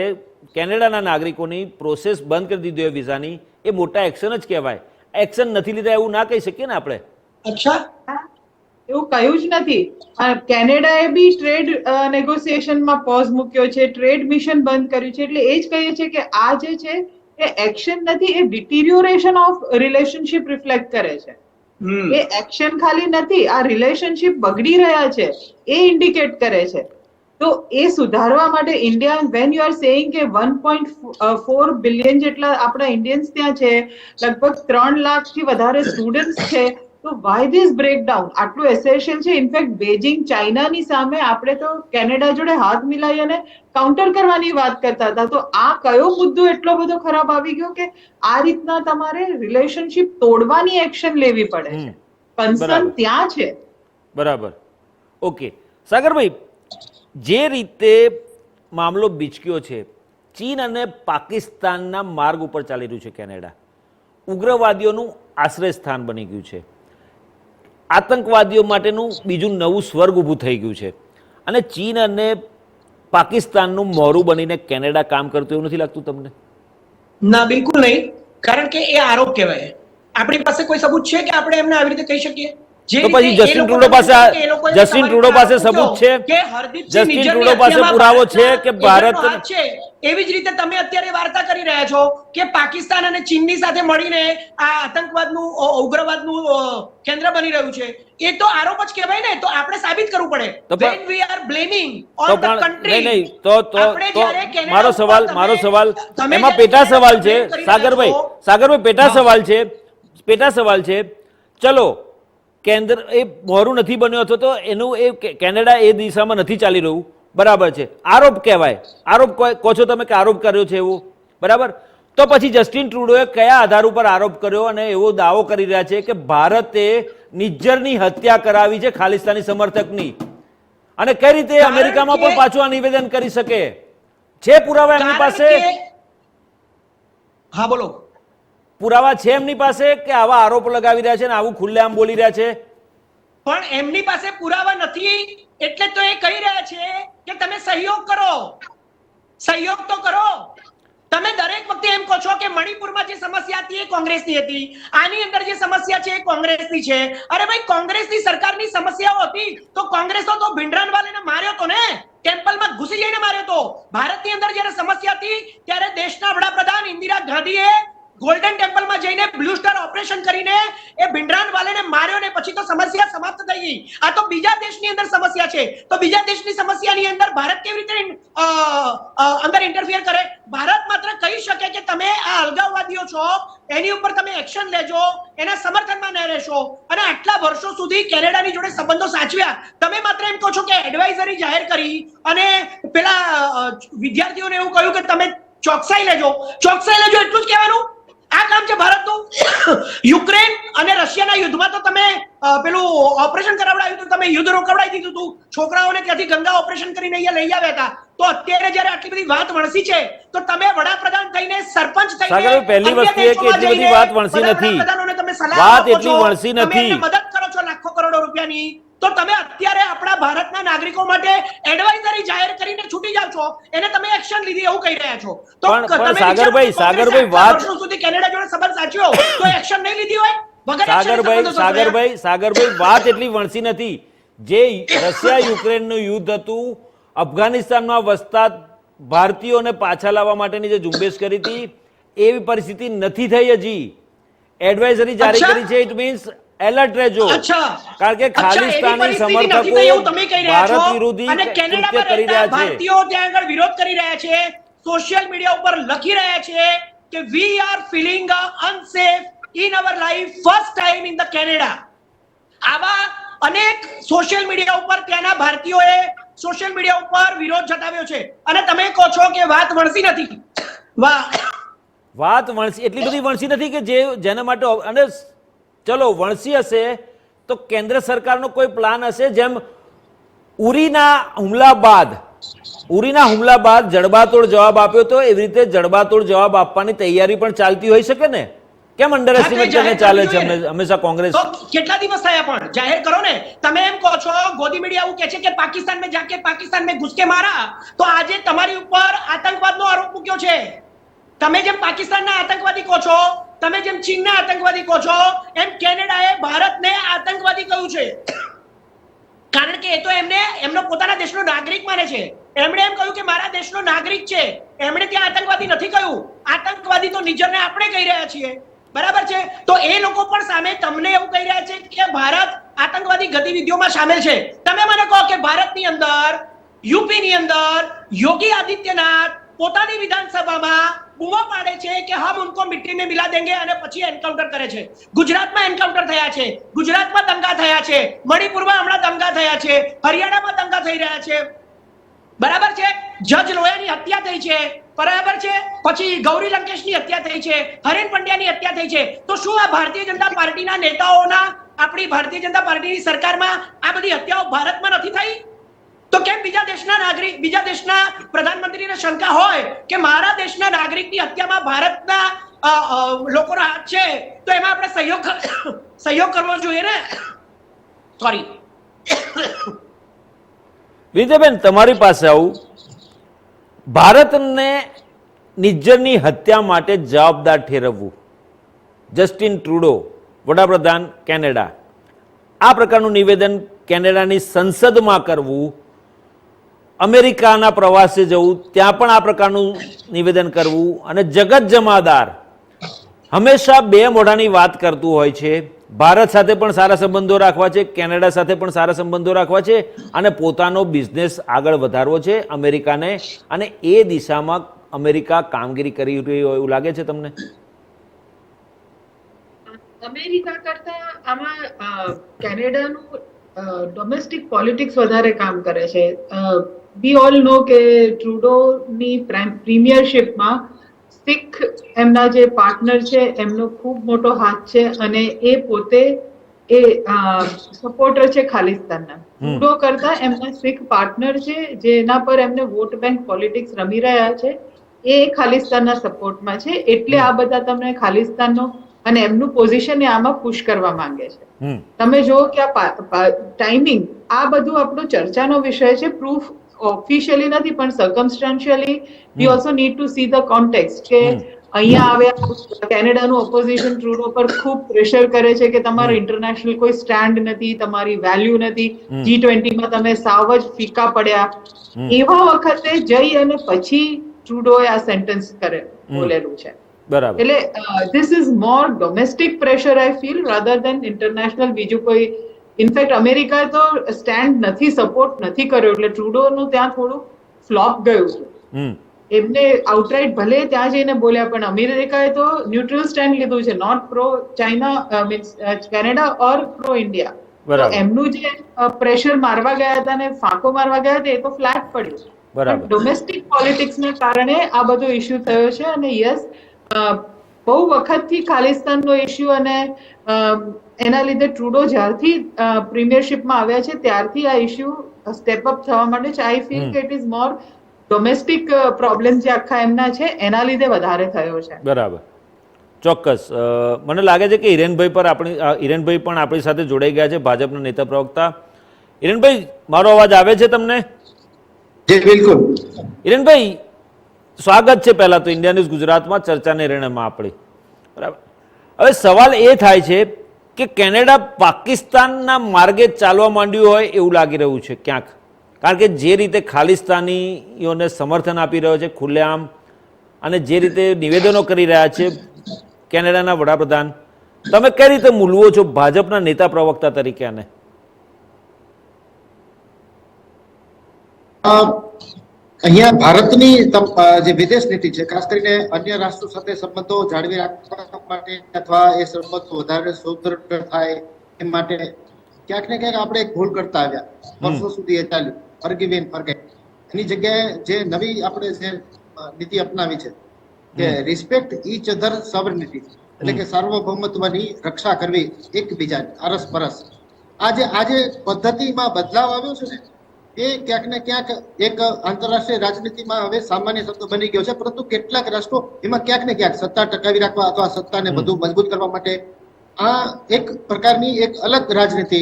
Speaker 1: કેનેડાના નાગરિકોની પ્રોસેસ બંધ કરી દીધી હોય વિઝાની, એ મોટા એક્શન જ કહેવાય. એક્શન નથી લીધા એવું ના કહી શકીએ ને આપણે?
Speaker 3: અચ્છા,
Speaker 2: એવું કયું જ નથી. કેનેડાએ બી ટ્રેડ નેગોશિએશનમાં પોઝ મૂક્યો છે, ટ્રેડ મિશન બંધ કર્યું છે. એટલે એ જ કહીએ છીએ કે આ જે છે એ એક્શન નથી, એ ડિટીરિયોરેશન ઓફ રિલેશનશિપ રિફ્લેક્ટ કરે છે. એ એક્શન ખાલી નથી, આ રિલેશનશિપ બગડી રહ્યા છે એ ઇન્ડિકેટ કરે છે. તો એ સુધારવા માટે India, when you are saying કે 1.4 બિલિયન જેટલા આપણા ઇન્ડિયન્સ ત્યાં છે, લગભગ 3 લાખથી વધારે સ્ટુડન્ટ્સ છે, તો વાય ધીસ બ્રેકડાઉન આટલું એસેન્શિયલ છે. ઇનફેક્ટ બેઇજિંગ ચાઇનાની સામે આપણે તો કેનેડા જોડે હાથ મિલાવી અને કાઉન્ટર કરવાની વાત કરતા હતા. તો આ કયો મુદ્દો એટલો બધો ખરાબ આવી ગયો કે આ રીતના તમારે રિલેશનશિપ તોડવાની એક્શન લેવી પડે છે? કન્સર્ન ત્યાં છે.
Speaker 1: બરાબર, ઓકે. સાગરભાઈ, જે રીતે મામલો બીચક્યો છે, ચીન અને પાકિસ્તાનના માર્ગ ઉપર ચાલી રહ્યું છે કેનેડા, ઉગ્રવાદીઓનું આશ્રય સ્થાન બની ગયું છે, આતંકવાદીઓ માટેનું બીજું નવું સ્વર્ગ ઊભું થઈ ગયું છે, અને ચીન અને પાકિસ્તાનનું મોરું બનીને કેનેડા કામ કરતું એવું નથી લાગતું તમને?
Speaker 3: ના, બિલકુલ નહીં. કારણ કે એ આરોપ કહેવાય. આપણી પાસે કોઈ સબૂત છે કે આપણે એમને આવી રીતે કહી શકીએ?
Speaker 1: તો પછી જસ્ટિન ટ્રુડો પાસે સબૂત છે, જસ્ટિન ટ્રુડો પાસે પુરાવો છે કે ભારત
Speaker 3: છે. એવી જ રીતે તમે અત્યારે વાર્તા કરી રહ્યા છો કે પાકિસ્તાન અને ચીનની સાથે મળીને આ આતંકવાદનું, ઉગ્રવાદનું કેન્દ્ર બની રહ્યું છે. એ તો આરોપ જ કહેવાય ને. તો આપણે સાબિત કરવું પડે. When we are blaming on the country,
Speaker 1: નહીં, તો મારો સવાલ એમાં પેટા સવાલ છે. સાગરભાઈ, પેટા સવાલ છે. ચલો, કેન્દ્ર એ મોરું નથી બન્યો હતો તો એનું એ કેનેડા એ દિશામાં નથી ચાલી રહ્યું, બરાબર છે, આરોપ કહેવાય. આરોપ કહો છો તમે કે આરોપ કર્યો છે એવું, બરાબર. તો પછી જસ્ટિન ટ્રુડોએ કયા આધાર ઉપર આરોપ કર્યો અને એવો દાવો કરી રહ્યા છે કે ભારતે નિજ્જરની હત્યા કરાવી છે ખાલિસ્તાની સમર્થકની, અને કઈ રીતે અમેરિકામાં પણ પાછું આ નિવેદન કરી શકે? છે પુરાવા એમની
Speaker 3: કારણ
Speaker 1: પાસે?
Speaker 3: કે હા બોલો.
Speaker 1: પુરાવા છે એમની પાસે કે આવા આરોપ લગાવી રહ્યા છે ને આવું ખુલ્લેઆમ બોલી રહ્યા છે?
Speaker 3: પણ એમની પાસે પુરાવા નથી એટલે તો એ કહી રહ્યા છે કે તમે સહયોગ કરો, સહયોગ તો કરો. તમે દરેક વખતે એમ કહો છો કે મણિપુરમાં જે સમસ્યા હતી એ કોંગ્રેસની હતી, આની અંદર જે સમસ્યા છે એ કોંગ્રેસની છે. અરે ભાઈ, કોંગ્રેસની સરકારની સમસ્યાઓ હતી તો કોંગ્રેસો તો ભિંડરાનવાલાને માર્યો તો ને, ટેમ્પલમાં ઘૂસી જઈને માર્યો તો. ભારતની અંદર જ્યારે સમસ્યા હતી ત્યારે દેશના વડાપ્રધાન ઇન્દિરા ગાંધીએ ગોલ્ડન ટેમ્પલમાં જઈને બ્લુ સ્ટાર ઓપરેશન કરીને એ ભિંડરાનવાલાને માર્યો ને પછી તો સમસ્યા સમાપ્ત થઈ ગઈ. આ તો બીજા દેશની અંદર સમસ્યા છે, તો બીજા દેશની સમસ્યાની અંદર ભારત કેવી રીતે અંદર ઇન્ટરફિયર કરે? ભારત માત્ર કહી શકે કે તમે આ અલગાવવાદીઓ છો, એની ઉપર તમે એક્શન લેજો, એના સમર્થનમાં ન રહેશો. અને આટલા વર્ષો સુધી કેનેડાની જોડે સંબંધો સાચવ્યા, તમે માત્ર એમ કહો છો કે એડવાઇઝરી જાહેર કરી અને પેલા વિદ્યાર્થીઓને એવું કહ્યું કે તમે ચોકસાઈ લેજો, ચોકસાઈ લેજો, એટલું જ કહેવાનું. આ કામ છે ભારતનું. યુક્રેન અને રશિયાના યુદ્ધમાં તો તમે પેલું ઓપરેશન કરાવડાવ્યું હતું, તમે યુદ્ધ રોકવડાવી દીધું હતું, છોકરાઓને ત્યાંથી ગંગા ઓપરેશન કરીને અહીંયા લઈ આવ્યા હતા. તો અત્યારે જ્યારે આટલી બધી વાત વણસી છે તો તમે વડાપ્રધાન થઈને, સરપંચ થઈને,
Speaker 1: સાગર, પહેલી વસ્તુ એ કે એટલી બધી વાત વણસી નથી. વાત એટલી વણસી નથી.
Speaker 3: મદદ કરો છો લાખો કરોડો રૂપિયાની, તો તમે અત્યારે આપણા ભારતના નાગરિકો માટે એડવાઇઝરી જાહેર કરીને છૂટી જાવ છો, એને તમે એક્શન લીધી એવું કહી રહ્યા છો. તો
Speaker 1: પણ સાગરભાઈ વાત
Speaker 3: સુધી કેનેડા જોડે સંબંધ સાચ્યો તો એક્શન નહીં લીધી હોય?
Speaker 1: સાગરભાઈ વાત એટલી વણસી નથી. જે રશિયા યુક્રેનનું યુદ્ધ હતું, અફઘાનિસ્તાનમાં વસતા ભારતીયોને પાછા લાવવા માટેની જે ઝુંબેશ કરી હતી એવી પરિસ્થિતિ નથી થઈ હજી. એડવાઇઝરી જારી કરી છે, ઇટ મીન્સ એલર્ટ રહેજો. કારણ કે ખાલિસ્તાની સમર્થકો ભારત વિરોધી કૃત્ય કરી રહ્યા છે.
Speaker 3: ભારતીયો ત્યાં આગળ વિરોધ કરી રહ્યા છે, સોશિયલ મીડિયા ઉપર લખી રહ્યા છે કે we are feeling unsafe in our life first time in the Canada. આવા અનેક સોશિયલ મીડિયા ઉપર ત્યાંના ભારતીયોએ સોશિયલ મીડિયા ઉપર વિરોધ જતાવ્યો છે અને તમે કહો છો કે વાત વણસી નથી. વાહ,
Speaker 1: વાત વણસી એટલી બધી વણસી નથી કે જેના માટે, અને ચલો વણસી હશે તો કેન્દ્ર સરકારનો કોઈ પ્લાન હશે. જેમ ઉરીના હુમલા બાદ જડબાતોડ જવાબ આપ્યો તો એવી રીતે જડબાતોડ જવાબ આપવાની તૈયારી પણ ચાલતી હોઈ શકે ને. કેમ અંડર એસ્ટિમેટ કરીને ચાલે છે હંમેશા કોંગ્રેસ?
Speaker 3: કેટલા દિવસ થયા પણ જાહેર કરો ને. તમે એમ કહો છો, ગોદી મીડિયા એવું કહે છે કે પાકિસ્તાન में जाके पाकिस्तान में घुस के मारा, તો આજે તમારી ઉપર આતંકવાદનો આરોપ મૂક્યો છે. તમે જેમ પાકિસ્તાનના આતંકવાદી કહો છો, તમે જેમ ચીનના આતંકવાદી કહો છો, એમ કેનેડાએ ભારતને આતંકવાદી કહ્યું છે. કારણ કે એ તો એમનો પોતાના દેશનો નાગરિક માને છે. એમણે એમ કહ્યું કે મારા દેશનો નાગરિક છે, એમણે ત્યાં આતંકવાદી નથી કહ્યું. આતંકવાદી તો નિજરને આપણે કહી રહ્યા છીએ, બરાબર છે? તો એ લોકો પણ સામે તમને એવું કહી રહ્યા છે કે ભારત આતંકવાદી ગતિવિધિઓમાં સામેલ છે. તમે મને કહો કે ભારતની અંદર, યુપીની અંદર યોગી આદિત્યનાથ પોતાની વિધાનસભામાં બૂમો પાડે છે કે હમ ઉनको મિટ્ટી में मिला देंगे અને પછી એન્કાઉન્ટર કરે છે. ગુજરાતમાં એન્કાઉન્ટર થયા છે, ગુજરાતમાં દંગા થયા છે, મણિપુરમાં હમણાં દંગા થયા છે, હરિયાણામાં દંગા થઈ રહ્યા છે, બરાબર છે? જજ લોયાની હત્યા થઈ છે, બરાબર છે? પછી ગૌરી લંકેશની હત્યા થઈ છે, હરેન પંડ્યાની હત્યા થઈ છે. તો શું આ ભારતીય જનતા પાર્ટીના નેતાઓના, આપણી ભારતીય જનતા પાર્ટીની સરકારમાં આ બધી હત્યાઓ ભારતમાં નથી થઈ? તો કેમ બીજા દેશના પ્રધાનમંત્રીને શંકા હોય કે મારા દેશના નાગરિકની હત્યામાં ભારતના લોકોનો હાથ છે, તો એમાં આપણે સહયોગ કરવો જોઈએ ને? સોરી
Speaker 1: વિજયબેન, તમારી પાસે આવું, ભારતને નિજ્જરની હત્યા માટે જવાબદાર ઠેરવવું, જસ્ટિન ટ્રુડો વડાપ્રધાન કેનેડા, આ પ્રકારનું નિવેદન કેનેડાની સંસદમાં કરવું, અમેરિકાના પ્રવાસે જવું, ત્યાં પણ આ પ્રકારનું નિવેદન કરવું, અને જગત જમાદાર હંમેશા બે મોઢાની વાત કરતું હોય છે. ભારત સાથે પણ સારા સંબંધો રાખવા છે, કેનેડા સાથે પણ સારા સંબંધો રાખવા છે, અને પોતાનો બિઝનેસ આગળ વધારવો છે અમેરિકાને, અને એ દિશામાં અમેરિકા કામગીરી કરી રહી હોય એવું લાગે છે તમને?
Speaker 2: અમેરિકા કરતા આમાં કેનેડાનું ડોમેસ્ટિક પોલિટિક્સ વધારે કામ કરે છે. વી ઓલ નો કે ટ્રુડોની પ્રીમિયરશિપમાં સિખ એમના જે પાર્ટનર છે એમનો ખૂબ મોટો હાથ છે, અને એ પોતે સપોર્ટર છે ખાલિસ્તાનના. ટ્રુડો કરતા એમના શીખ પાર્ટનર છે જેના પર એમને વોટ બેંક પોલિટિક્સ રમી રહ્યા છે એ ખાલિસ્તાનના સપોર્ટમાં છે એટલે આ બધા તમને ખાલિસ્તાનનો અને એમનું પોઝિશન એ આમાં પુશ કરવા માંગે છે. તમે જો કે આ ટાઈમિંગ આ બધું આપણો ચર્ચાનો વિષય છે. પ્રૂફ ઓફિશિયલી નથી પણ circumstantially we also need to see the context કે અહીંયા આવ્યા કેનેડાનું ઓપોઝિશન ટ્રુડો પર ખૂબ પ્રેશર કરે છે કે તમારો ઇન્ટરનેશનલ કોઈ સ્ટેન્ડ નથી, તમારી વેલ્યુ નથી, G20 તમે સાવ જ ફીકા પડ્યા. એવા વખતે જઈ અને પછી ટ્રુડોએ આ સેન્ટેન્સ બોલેલું છે.
Speaker 1: બરાબર.
Speaker 2: એટલે this is more domestic pressure I feel rather then international બીજું કોઈ. ઇનફેક્ટ અમેરિકાએ તો સ્ટેન્ડ નથી, સપોર્ટ નથી કર્યો એટલે ટ્રુડોનું ત્યાં થોડું ફ્લોપ ગયું હતું. એમને આઉટરાઇટ ભલે ત્યાં જઈને બોલ્યા પણ અમેરિકાએ તો ન્યુટ્રલ સ્ટેન્ડ લીધું છે, not pro China means Canada or pro India. એમનું જે પ્રેશર મારવા ગયા હતા ને ફાંકો મારવા ગયા હતા એ તો ફ્લેટ પડ્યું. ડોમેસ્ટિક પોલિટિક્સને કારણે આ બધો ઇસ્યુ થયો છે અને યસ બહુ વખતથી ખાલિસ્તાનનો ઇસ્યુ અને એના લીધે ટ્રુડો જ્યારથી પ્રીમિયરશિપમાં આવ્યા છે ત્યારથી આ ઇસ્યુ સ્ટેપ અપ થવા માટે છે. આઈ ફીલ કે it is more domestic problem જે આખા એમના છે એના લીધે વધારે થયો છે.
Speaker 1: બરાબર, ચોક્કસ. મને લાગે છે કે હિરેનભાઈ પણ આપણી સાથે જોડાઈ ગયા છે, ભાજપના નેતા પ્રવક્તા. હિરેનભાઈ, મારો અવાજ આવે છે તમને?
Speaker 4: જી બિલકુલ.
Speaker 1: હિરેનભાઈ, સ્વાગત છે પહેલા તો ઇન્ડિયા ન્યૂઝ ગુજરાતમાં ચર્ચાને રેણમાં આપણી. બરાબર. હવે સવાલ એ થાય છે કે કેનેડા પાકિસ્તાનના માર્ગે ચાલવા માંડ્યું હોય એવું લાગી રહ્યું છે ક્યાંક, કારણ કે જે રીતે ખાલિસ્તાનીઓને સમર્થન આપી રહ્યો છે ખુલ્લેઆમ અને જે રીતે નિવેદનો કરી રહ્યા છે કેનેડાના વડાપ્રધાન, તમે કઈ રીતે મૂલવો છો ભાજપના નેતા પ્રવક્તા તરીકે? આને
Speaker 4: અહીંયા ભારતની જે વિદેશ નીતિ છે ખાસ કરીને અન્ય રાષ્ટ્રો સાથે સંબંધો જાળવી રાખવા માટે અથવા એ સંબંધો વધારે સુદૃઢ થાય એ માટે ક્યાંક ને ક્યાંક આપણે એક ભૂલ કરતા આવ્યા. વર્ષો સુધી એ ચાલ્યું, ફર્ગીવ એન્ડ ફર્ગેટ. એની જગ્યાએ જે નવી આપણે જે નીતિ અપનાવી છે કે રિસ્પેક્ટ ઈચ અધર સોવર્નિટી, એટલે કે સાર્વભૌમત્વની રક્ષા કરવી એકબીજાની અરસપરસ. આજે પદ્ધતિમાં બદલાવ આવ્યો છે ને એ ક્યાંક ને ક્યાંક એક આંતરરાષ્ટ્રીય રાજનીતિમાં હવે સામાન્ય શબ્દ બની ગયો છે, પરંતુ કેટલાક રાષ્ટ્રો એમાં ક્યાંક ને ક્યાંક સત્તા ટકાવી રાખવા અથવા સત્તાને વધુ મજબૂત કરવા માટે આ એક પ્રકારની એક અલગ રાજનીતિ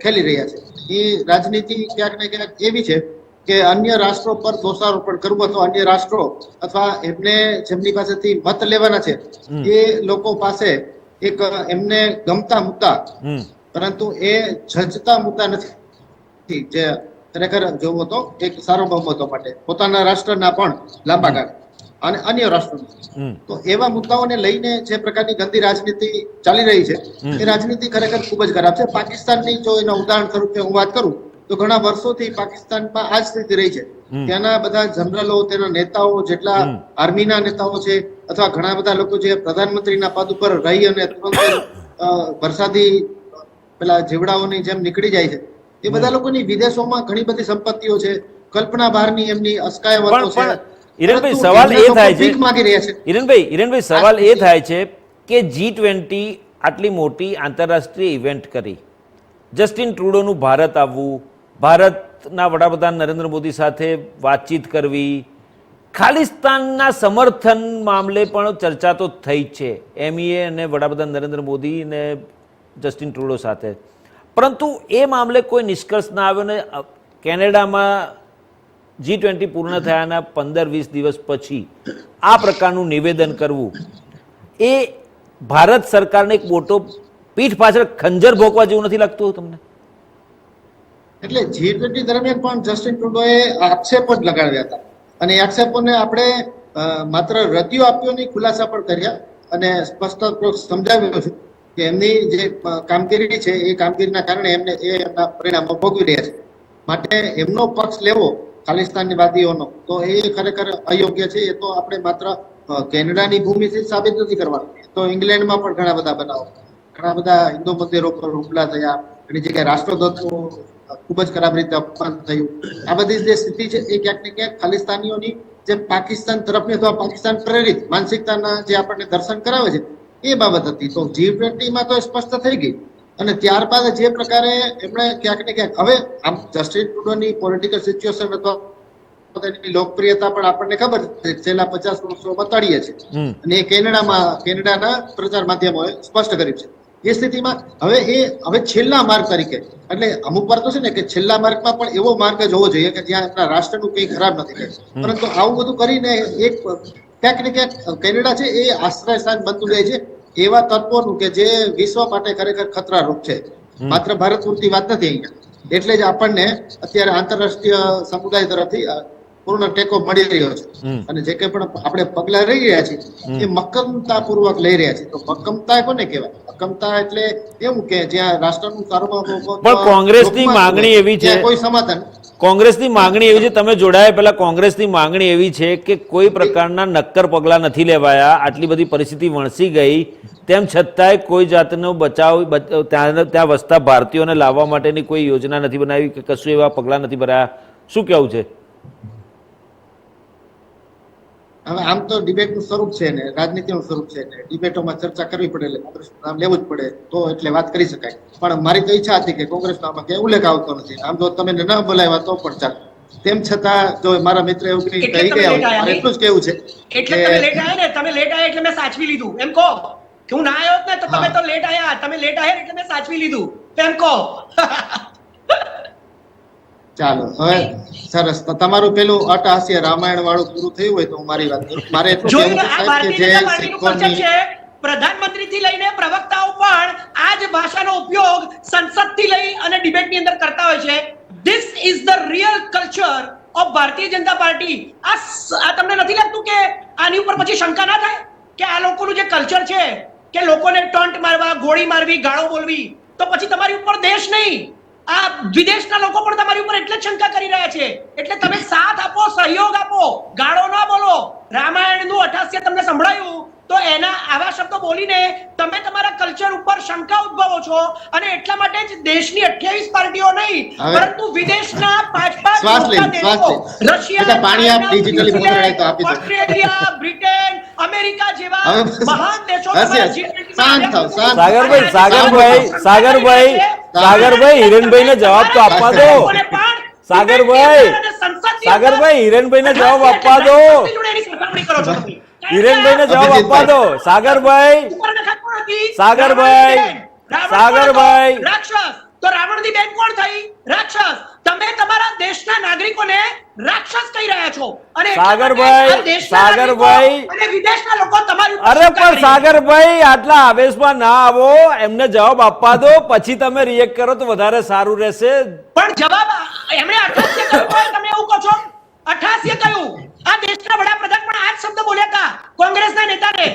Speaker 4: ખેલી રહ્યા છે. એ રાજનીતિ ક્યાંક ને ક્યાંક એવી છે કે અન્ય રાષ્ટ્રો પર દોષારોપણ કરવું અથવા અન્ય રાષ્ટ્રો અથવા એમને જેમની પાસેથી મત લેવાના છે એ લોકો પાસે એક એમને ગમતા મુદ્દા પરંતુ એ જજતા મુદ્દા નથી જે ખરેખર જોવો તો એક સાર્વભૌમત્વ માટે પોતાના રાષ્ટ્રના પણ લાંબા ગાળે અને અન્ય રાષ્ટ્રોના. તો એવા મુદ્દાઓને લઈને જે પ્રકારની ગંદી રાજનીતિ ચાલી રહી છે એ રાજનીતિ ખરેખર ખૂબ જ ખરાબ છે. પાકિસ્તાનની જો એના ઉદાહરણ સ્વરૂપે હું વાત કરું તો ઘણા વર્ષોથી પાકિસ્તાનમાં આ જ સ્થિતિ રહી છે. ત્યાંના બધા જનરલો, તેના નેતાઓ, જેટલા આર્મીના નેતાઓ છે અથવા ઘણા બધા લોકો જે પ્રધાનમંત્રીના પદ ઉપર રહી અને તુરંત વરસાદી પેલા જીવડાઓની જેમ નીકળી જાય છે એ બધા લોકોની વિદેશોમાં ઘણી બધી સંપત્તિઓ છે, કલ્પના બહારની એમની અસ્કાયાવતો છે.
Speaker 1: હિરેનભાઈ, સવાલ એ થાય છે હિરેનભાઈ, સવાલ એ થાય છે કે G20 આટલી મોટી આંતરરાષ્ટ્રીય ઇવેન્ટ કરી, જસ્ટિન ટ્રુડોનું ભારત આવવું, ભારતના વડાપ્રધાન નરેન્દ્ર મોદી સાથે વાતચીત કરવી, ખાલિસ્તાનના સમર્થન મામલે પણ ચર્ચા તો થઈ જ છે MEA અને વડાપ્રધાન નરેન્દ્ર મોદી અને જસ્ટિન ટ્રુડો સાથે, પરંતુ એ મામલે કોઈ નિષ્કર્ષ ના આવ્યો ને કેનેડામાં G20 પૂર્ણ થયાના 15-20 દિવસ પછી આ પ્રકારનું નિવેદન કરવું એ ભારત સરકારને એક મોટો પીઠ પાછળ ખંજર ભોંકવા જેવું નથી લાગતું તમને?
Speaker 4: એટલે G20 દરમિયાન પણ જસ્ટિન ટ્રુડોએ આક્ષેપો જ લગાડ્યા હતા અને એ આક્ષેપોને આપણે માત્ર રદિયો આપ્યોની ખુલાસા પણ કર્યા અને સ્પષ્ટ સમજાવ્યું છે કે એમની જે કામગીરી છે એ કામગીરીના કારણે એમને એમના પરિણામો ભોગવી રહ્યા છે. માટે એમનો પક્ષ લેવો ખાલિસ્તાની વાદીઓનો તો એ ખરેખર અયોગ્ય છે. એ તો આપણે માત્ર કેનેડાની ભૂમિથી સાબિત નથી કરવાનું, તો ઇંગ્લેન્ડમાં પણ ઘણા બધા બનાવો, ઘણા બધા હિન્દુ મંદિરો પર હુમલા થયા, ઘણી જગ્યાએ રાષ્ટ્રધ્વજનું ખૂબ જ ખરાબ રીતે અપમાન થયું. આ બધી જે સ્થિતિ છે એ ક્યાંક ને ક્યાંક ખાલિસ્તાનીઓની જે પાકિસ્તાન તરફની અથવા પાકિસ્તાન પ્રેરિત માનસિકતાના જે આપણને દર્શન કરાવે છે એ બાબત હતી. તો G20 માં તો સ્પષ્ટ થઈ ગઈ અને ત્યારબાદ જે પ્રકારે એમણે ક્યાંક ને ક્યાંક હવે આમ જસ્ટિન ટ્રુડોની પોલિટિકલ સિચ્યુએશન અથવા તેની લોકપ્રિયતા પણ આપણને ખબર છે છેલ્લા 50 વર્ષોમાં તળિયે છે અને એ કેનેડાના પ્રચાર માધ્યમોએ સ્પષ્ટ કર્યું છે. એ સ્થિતિમાં હવે છેલ્લા માર્ગ તરીકે એટલે અમુક વાર તો છે ને કે છેલ્લા માર્ગમાં પણ એવો માર્ગ જ હોવો જોઈએ કે જ્યાં આપણા રાષ્ટ્રનું કંઈ ખરાબ નથી કર્યું, પરંતુ આવું બધું કરીને એક ક્યાંક ને ક્યાંક કેનેડા છે એ આશ્રય સ્થાન બનતું જાય છે એવા તત્વોનું કે જે વિશ્વ માટે ખરેખર ખતરારૂપ છે. માત્ર ભારત પૂરતી વાત નથી અહીંયા. એટલે જ આપણને અત્યારે આંતરરાષ્ટ્રીય સમુદાય તરફથી પૂર્ણ ટેકો મળી રહ્યો છે અને જે કંઈ પણ આપણે પગલા લઈ રહ્યા છીએ એ મક્કમતા પૂર્વક લઈ રહ્યા છીએ. તો મક્કમતા કોને કહેવાય? મક્કમતા એટલે એવું કે જ્યાં રાષ્ટ્રનું સાર્વભૌમત્વ
Speaker 1: પણ કોંગ્રેસની માંગણી એવી છે,
Speaker 4: કોઈ સમાધાન
Speaker 1: કોંગ્રેસની માંગણી એવી છે, તમે જોડાયા પહેલા કોંગ્રેસની માંગણી એવી છે કે કોઈ પ્રકારના નક્કર પગલાં નથી લેવાયા, આટલી બધી પરિસ્થિતિ વણસી ગઈ તેમ છતાંય કોઈ જાતનો બચાવ ત્યાં વસતા ભારતીયોને લાવવા માટેની કોઈ યોજના નથી બનાવી કે કશું એવા પગલાં નથી ભરાયા. શું કહેવું છે?
Speaker 4: હવે આમ તો ડિબેટનું સ્વરૂપ છે ને રાજનીતિનું સ્વરૂપ છે ને ડિબેટોમાં ચર્ચા કરવી પડે એટલે કોંગ્રેસનું નામ લેવું જ પડે તો એટલે વાત કરી શકાય. પણ મારી તો ઈચ્છા હતી કે કોંગ્રેસનો આમાં ક્યાંય ઉલ્લેખ આવતો નથી. આમ જો તમે ન બોલાવ્યા તો પણ ચાલે. તેમ છતાં જો મારા મિત્ર એવું કહી ગયા હોય મારે એટલું જ કહેવું છે
Speaker 3: એટલે તમે લેટ આયા ને, તમે લેટ આયા એટલે મેં સાચવી લીધું એમ કહો કે હું ના આવ્યો ને તો તમે તો લેટ આયા, તમે લેટ આયા એટલે મેં સાચવી લીધું એમ કહો.
Speaker 4: ચાલો હવે સરસ. તો તમારું પેલું અટહાસ્ય રામાયણ વાળું પૂરું થયું હોય તો હું મારી વાત કરું. મારે એટલું કહેવું છે સાહેબ કે જે સિક્કોની
Speaker 3: પ્રધાનમંત્રી થી લઈને પ્રવક્તાઓ પણ આ જ ભાષાનો ઉપયોગ સંસદ થી લઈ અને ડિબેટ ની અંદર કરતા હોય છે. This is the real culture of Bharatiya Janata party. આ તમને નથી લાગતું કે આની ઉપર પછી શંકા ના થાય કે આ લોકોનું જે કલ્ચર છે કે લોકોને ટોન્ટ મારવા, ગોળી મારવી, ગાળો બોલવી, તો પછી તમારી ઉપર દેશ નહીં આ વિદેશના લોકો પણ તમારી ઉપર એટલે જ શંકા કરી રહ્યા છે. એટલે તમે સાથ આપો, સહયોગ આપો, ગાળો ના બોલો. રામાયણનું અઠાસ્ય તમને સંભળાયું તો એના આવા શબ્દો બોલીને તમે તમારા કલ્ચર ઉપર શંકા ઉદ્ભવો છો અને એટલા માટે જ દેશની 28 પાર્ટીઓ નહીં પરંતુ વિદેશના 5-5 મોટા દેશો રશિયા,
Speaker 4: પાણી આપ ડિજિટલી મોકલાય તો આપી દો.
Speaker 3: ઓસ્ટ્રેલિયા, બ્રિટન, અમેરિકા જેવા મહાન દેશો
Speaker 1: સાગરભાઈ હિરેનભાઈને જવાબ તો આપવા દો. સાગરભાઈ હિરેનભાઈને જવાબ આપવા દો. હિરેનભાઈને જવાબ આપવા દો. સાગરભાઈ
Speaker 3: રાક્ષસ તો રાવણની બેન કોણ થઈ? રાક્ષસ. તમે તમારા દેશના નાગરિકોને રાક્ષસ કહી રહ્યા છો અને
Speaker 1: સાગરભાઈ
Speaker 3: અને વિદેશના લોકો તમારી ઉપર
Speaker 1: અરે પણ સાગરભાઈ આટલા આવેશમાં ના આવો, એમને જવાબ આપવા દો, પછી તમે રિએક્ટ કરો તો વધારે સારું રહેશે.
Speaker 3: પણ જવાબ એમણે 88 કહ્યું, તમે એવું કહો છો 88 કહ્યું. આ દેશના વડાપ્રધાન પણ આ જ શબ્દ બોલ્યા હતા કોંગ્રેસના નેતાને.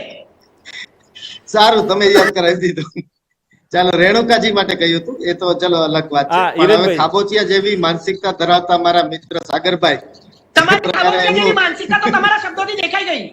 Speaker 4: સારું, તમે યાદ કરાવી દીધું. ચાલો, રેણુકાજી માટે કહ્યું હતું એ તો ચલો અલગ વાત છે. પણ હવે ખાબોચિયા જેવી માનસિકતા ધરાવતા મારા મિત્ર સાગરભાઈ,
Speaker 3: તમારી ખાબોચિયા માનસિકતા તો તમારા શબ્દોથી દેખાઈ ગઈ.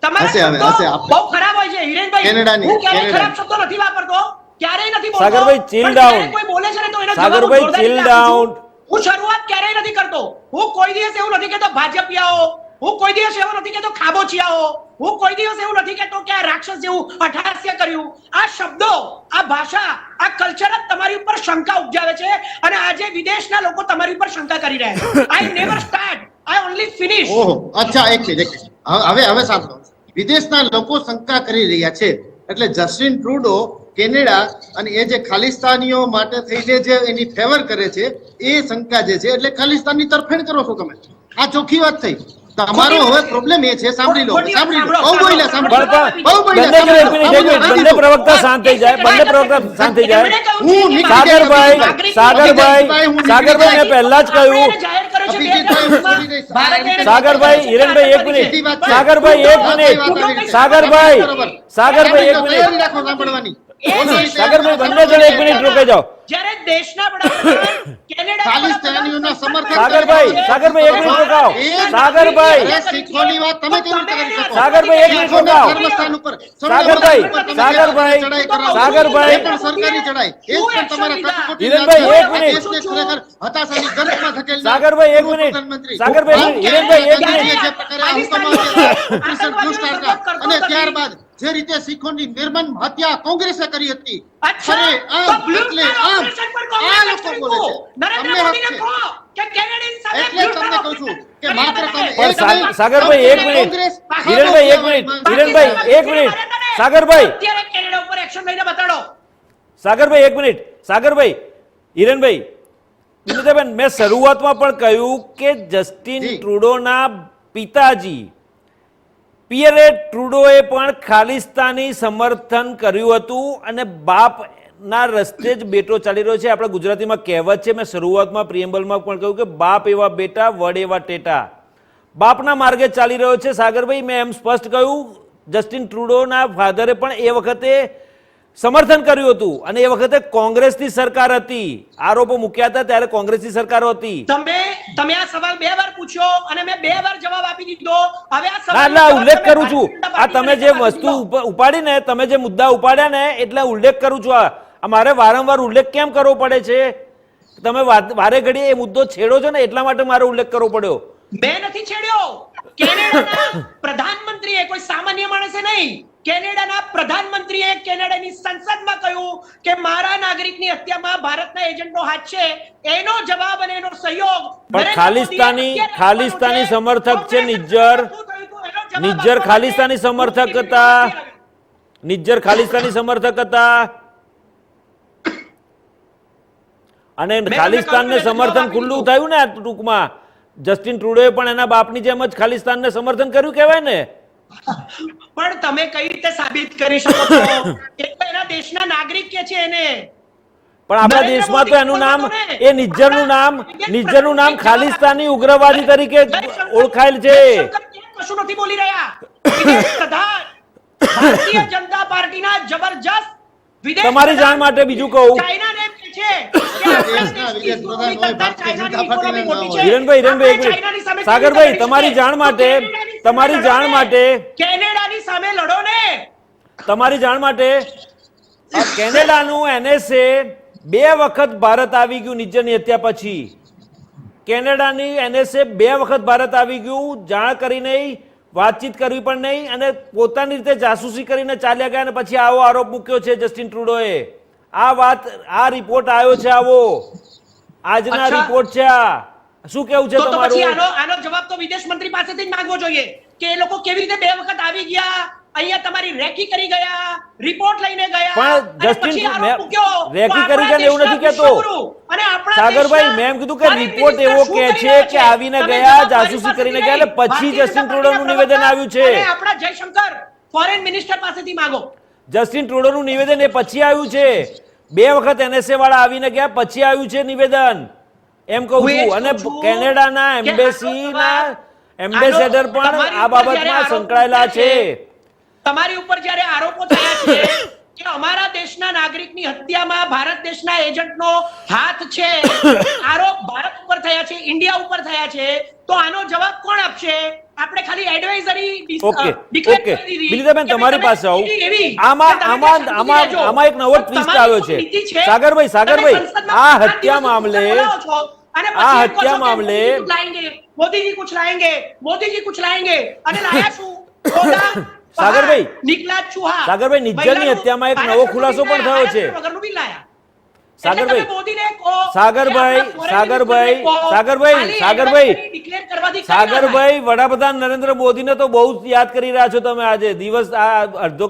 Speaker 3: તમારા શબ્દો બહુ ખરાબ હોય છે હિરેનભાઈ. હું ક્યારેય ખરાબ શબ્દો નથી વાપરતો, ક્યારેય નથી બોલતો.
Speaker 1: સાગરભાઈ ચિલ ડાઉન.
Speaker 3: કોઈ બોલે છે ને તો એનો જવાબ
Speaker 1: સાગરભાઈ ચિલ ડાઉન.
Speaker 3: હું શરૂઆત ક્યારેય નથી કરતો. હું કોઈ દિવસ એવું નથી કહેતો ભાજપિયાઓ, હું કોઈ દિવસ એવું નથી કહેતો ખાબોચિયાઓ, હું કોઈ દિવસ એવું નથી કહેતો કે આ રાક્ષસ જેવું અઠહાસ્ય કર્યું. આ શબ્દો, આ ભાષા, આ કલ્ચર જ તમારી ઉપર શંકા ઉપજાવે છે અને આજે વિદેશના લોકો તમારી ઉપર શંકા કરી રહ્યા છે. I never start, I only finish.
Speaker 4: ઓહો, અચ્છા, એક મિનિટ. હવે સાંભળો. વિદેશના લોકો શંકા કરી રહ્યા છે એટલે જસ્ટિન ટ્રુડો કેનેડા અને એ જે ખાલિસ્તાનીઓ માટે થઈને જે એની ફેવર કરે છે એ શંકા જે છે એટલે ખાલિસ્તાનની તરફેણ કરો છો તમે. આ ચોખ્ખી વાત થઈ. તમારો હવે પ્રોબ્લેમ એ છે, સાંભળી લો. બહુ બોલ્યા,
Speaker 1: બંને પ્રવક્તા શાંત થઈ જાય. સાગરભાઈ મેં પહેલા જ કહ્યું. સાગરભાઈ, હિરેનભાઈ એક મિનિટ. સાગરભાઈ એક મિનિટ. સાગરભાઈ બંને જણ એક મિનિટ રોકાઈ જાઓ.
Speaker 3: જ્યારે દેશના વડાપ્રધાન કેનેડા
Speaker 4: ખાલિસ્તાનીઓના સમર્થન
Speaker 1: સાગરભાઈ એક મિનિટ રોકાઓ.
Speaker 4: શીખોની વાત તમે કેવી રીતે કરી શકો?
Speaker 1: સાગરભાઈ એક મિનિટ રોકાઓ.
Speaker 4: ધર્મસ્થાન ઉપર
Speaker 1: સાગરભાઈ
Speaker 4: પણ સરકારી ચડાઈ એ જ પણ તમારા કટોકટી
Speaker 1: હિરેનભાઈ એક મિનિટ.
Speaker 4: દેશને ખરેખર હતાશાની ગર્ભમાં ધકેલનાર
Speaker 1: સાગરભાઈ એક મિનિટ. હિરેનભાઈ એક મિનિટ.
Speaker 4: જે પ્રકારે આ હુકમ આવ્યા અને ત્યારબાદ જે રીતે શીખોની નિર્મમ હત્યા કોંગ્રેસે કરી હતી.
Speaker 3: અચ્છા,
Speaker 4: અરે, આમ,
Speaker 3: તો બ્લુ
Speaker 4: એટલે
Speaker 3: સ્ટાર
Speaker 4: આમ,
Speaker 3: ઓપરેશન પણ
Speaker 4: આ
Speaker 3: કોંગ્રેસે
Speaker 4: લોકો
Speaker 3: કર્યું
Speaker 4: બોલે છે.
Speaker 3: હતું. નરેન્દ્ર
Speaker 4: તમને હક
Speaker 3: મોદીને
Speaker 4: છે.
Speaker 3: કહો કે કેનેડિયન સામે
Speaker 4: એટલે
Speaker 3: બ્લુ
Speaker 4: તમને
Speaker 3: સ્ટાર
Speaker 4: કહું છું
Speaker 3: ઓપરેશન
Speaker 4: કે
Speaker 3: કરી
Speaker 4: માત્ર
Speaker 3: બતાવે.
Speaker 4: તમે
Speaker 1: પણ
Speaker 4: એક નહીં,
Speaker 1: સાગરભાઈ એક મિનિટ,
Speaker 4: કોંગ્રેસ
Speaker 1: હિરણભાઈ એક મિનિટ, હિરણભાઈ એક મિનિટ, સાગરભાઈ
Speaker 3: અત્યારે કેનેડા ઉપર એક્શન લઈને બતાડો.
Speaker 1: સાગરભાઈ એક મિનિટ, સાગરભાઈ, હિરણભાઈ, વિનીતાબેન, મેં શરૂઆતમાં પણ કહ્યું કે જસ્ટિન
Speaker 4: જી.
Speaker 1: ટ્રુડોના પિતાજી પિયરે ટ્રુડોએ પણ ખાલિસ્તાની સમર્થન કર્યું હતું અને બાપના રસ્તે જ બેટો ચાલી રહ્યો છે. આપણા ગુજરાતીમાં કહેવત છે, મેં શરૂઆતમાં પ્રિએમ્બલમાં પણ કહ્યું કે બાપ એવા બેટા વડ એવા ટેટા, બાપના માર્ગે ચાલી રહ્યો છે. સાગરભાઈ, મેં એમ સ્પષ્ટ કહ્યું, જસ્ટિન ટ્રુડોના ફાધરે પણ એ વખતે સમર્થન કર્યું હતું અને એ વખતે કોંગ્રેસની સરકાર હતી, આરોપો મૂક્યા હતા ત્યારે કોંગ્રેસની સરકાર હતી.
Speaker 3: તમે આ સવાલ 2 વાર પૂછ્યો અને મેં 2 વાર જવાબ આપી દીધો. હવે આ
Speaker 1: ના
Speaker 3: સવાલ
Speaker 1: ના, ઉલ્લેખ કરું છું, આ તમે જે વસ્તુ ઉપાડીને, તમે જે મુદ્દા ઉપાડ્યા ને, એટલે ઉલ્લેખ કરું છું. આ મારે વારંવાર ઉલ્લેખ કેમ કરવો પડે છે? તમે વારે ઘડીએ એ મુદ્દો છેડો છો ને, એટલા માટે મારે ઉલ્લેખ કરવો પડ્યો.
Speaker 3: મેં નથી છેડ્યો. કેનેડાના પ્રધાનમંત્રીએ, કોઈ સામાન્ય માણસે નહીં, કેનેડાના પ્રધાનમંત્રીએ કેનેડાની સંસદમાં કહ્યું કે મારા નાગરિકની હત્યામાં ભારતના એજન્ટનો હાથ છે. એનો જવાબ અને એનો સહયોગ
Speaker 1: પણ ખાલિસ્તાની સમર્થક છે નિજ્જર ખાલિસ્તાની સમર્થક હતા, નિજ્જર ખાલિસ્તાની સમર્થક હતા અને ખાલિસ્તાનને સમર્થન ખુલ્લું થયું ને. ટૂંકમાં જસ્ટિન ટ્રુડોએ પણ એના બાપની જેમ જ ખાલિસ્તાનને સમર્થન કર્યું કહેવાય ને.
Speaker 3: પણ તમે કઈ રીતે સાબિત કરી શકો છો? એ તો એના દેશના નાગરિક કે છે એને.
Speaker 1: પણ આપણા દેશમાં તો એનું નામ, એ નિજ્જરનું નામ ખાલિસ્તાની ઉગ્રવાદી તરીકે ઓળખાયેલ છે.
Speaker 3: કશું નથી બોલી રહ્યા. વિદેશ પ્રધાન ભારતીય જનતા પાર્ટીના જબરજસ્ત વિદેશ
Speaker 1: તમારી જાણ માટે બીજું કહું,
Speaker 3: ચાઇનાને એમ કહે છે કે આપણા દેશની ઇકોનોમી કરતાં ચાઇનાની ઇકોનોમી મોટી છે.
Speaker 1: હિરણભાઈ,
Speaker 3: આપણે
Speaker 1: એક મિનિટ.
Speaker 3: ચાઇનાની સામે
Speaker 1: સાગરભાઈ,
Speaker 3: કેવી રીતે
Speaker 1: તમારી
Speaker 3: લડી
Speaker 1: જાણ માટે,
Speaker 3: શકીએ?
Speaker 1: તમારી જાણ માટે,
Speaker 3: કેનેડાની સામે લડો ને.
Speaker 1: તમારી જાણ માટે, આ કેનેડાનું NSA 2 વખત ભારત આવી ગયું નિજ્જરની હત્યા પછી. કેનેડાની NSA 2 વખત ભારત આવી ગયું, જાણ કરી નહીં, વાતચીત કરવી પણ નહીં અને પોતાની રીતે જાસૂસી કરીને ચાલ્યા ગયા અને પછી આવો આરોપ મૂક્યો છે જસ્ટિન ટ્રુડોએ. આ વાત, આ રિપોર્ટ આવ્યો છે, આવો આજના
Speaker 3: અચ્છા.
Speaker 1: રિપોર્ટ છે. આ શું કેવું છે
Speaker 3: તો પછી
Speaker 1: તમારું?
Speaker 3: આનો જવાબ તો વિદેશ મંત્રી પાસેથી જ માંગવો જોઈએ કે એ લોકો કેવી રીતે 2 વખત આવી ગયા, અહીંયા તમારી રેકી કરી ગયા, રિપોર્ટ લઈને ગયા,
Speaker 1: પણ
Speaker 3: અને
Speaker 1: જસ્ટિન
Speaker 3: પછી આરોપ મૂક્યો.
Speaker 1: રેકી
Speaker 3: તો
Speaker 1: કરી
Speaker 3: આપણા
Speaker 1: ગયા એવું નથી
Speaker 3: દેશના
Speaker 1: કહેતો.
Speaker 3: વિશ્વગુરુ અને આપણા
Speaker 1: સાગરભાઈ,
Speaker 3: દેશના
Speaker 1: મેં એમ કીધું કે
Speaker 3: foreign
Speaker 1: રિપોર્ટ
Speaker 3: minister
Speaker 1: એવો
Speaker 3: શું
Speaker 1: કહે
Speaker 3: કરી
Speaker 1: છે
Speaker 3: રહ્યા
Speaker 1: કે આવીને
Speaker 3: તમે
Speaker 1: ગયા,
Speaker 3: જવાબ
Speaker 1: જાસૂસી
Speaker 3: પાસેથી
Speaker 1: કરીને
Speaker 3: નહીં.
Speaker 1: ગયા એટલે પછી
Speaker 3: ભારતીય
Speaker 1: જસ્ટિન
Speaker 3: જનતા
Speaker 1: ટ્રુડોનું
Speaker 3: પાર્ટીના
Speaker 1: નિવેદન આવ્યું છે.
Speaker 3: અને આપણા જયશંકર ફોરેન મિનિસ્ટર પાસેથી માંગો.
Speaker 1: જસ્ટિન ટ્રુડોનું નિવેદન એ પછી આવ્યું છે. 2 વખત NSA વાળા આવીને ગયા પછી આવ્યું છે નિવેદન, એમ કહું
Speaker 3: હું એ જ
Speaker 1: છું. અને
Speaker 3: કહું છું
Speaker 1: કેનેડાના
Speaker 3: કે
Speaker 1: એમ્બેસીના
Speaker 3: આનો
Speaker 1: એમ્બેસેડર પણ
Speaker 3: તમારી
Speaker 1: આ
Speaker 3: ઉપર જ્યારે
Speaker 1: બાબતમાં
Speaker 3: આરોપ
Speaker 1: સંકળાયેલા છે.
Speaker 3: તમારી ઉપર જ્યારે આરોપો થયા છે કે અમારા દેશના નાગરિકની હત્યામાં ભારત દેશના એજન્ટનો હાથ છે, આરોપ ભારત ઉપર થયા છે, ઇન્ડિયા ઉપર થયા છે, તો આનો જવાબ કોણ આપશે? આપણે ખાલી એડવાઇઝરી
Speaker 1: ઓકે,
Speaker 3: ડિક્લેર
Speaker 1: ઓકે.
Speaker 3: કરી દીધી
Speaker 1: વિનીતાબેન,
Speaker 3: કે
Speaker 1: તમારી
Speaker 3: તમે
Speaker 1: પાસે આવું.
Speaker 3: એવી
Speaker 1: આમાં
Speaker 3: કે તમે
Speaker 1: આમાં
Speaker 3: ત્યાં
Speaker 1: આમાં
Speaker 3: સમજી લેજો.
Speaker 1: આમાં એક નવો
Speaker 3: તો
Speaker 1: ટ્વિસ્ટ
Speaker 3: તમારી
Speaker 1: આવ્યો છે.
Speaker 3: નીતિ છે,
Speaker 1: સાગરભાઈ,
Speaker 3: તમે
Speaker 1: સાગરભાઈ,
Speaker 3: સંસદમાં
Speaker 1: આ
Speaker 3: 5
Speaker 1: હત્યા
Speaker 3: દિવસ
Speaker 1: મામલે,
Speaker 3: બોલાવો છો અને
Speaker 1: આ
Speaker 3: પછી એમ કહો છો
Speaker 1: હત્યા
Speaker 3: કે
Speaker 1: મામલે
Speaker 3: મોદીજી કુછ લાएंगे, મોદીજી કુછ લાएंगे અને લાયા શું? ઓલા
Speaker 1: સાગરભાઈ,
Speaker 3: નિકલા ચૂહા.
Speaker 1: સાગરભાઈ, નિજ્જરની હત્યામાં એક નવો ખુલાસો પણ થયો છે.
Speaker 3: વગરનું બિલ લાયા.
Speaker 1: સાગરભાઈ,
Speaker 3: એટલે તમે મોદીને કહો કે
Speaker 1: સાગરભાઈ,
Speaker 3: આપણા foreign
Speaker 1: સાગરભાઈ,
Speaker 3: minister ને કહો,
Speaker 1: સાગરભાઈ,
Speaker 3: ખાલી
Speaker 1: સાગરભાઈ,
Speaker 3: advisory declare કરવાથી કંઈ ના થાય.
Speaker 1: સાગરભાઈ, વડાપ્રધાન નરેન્દ્ર મોદીને તો બહુ જ યાદ કરી રહ્યા છો તમે આજે. દિવસ આ અડધો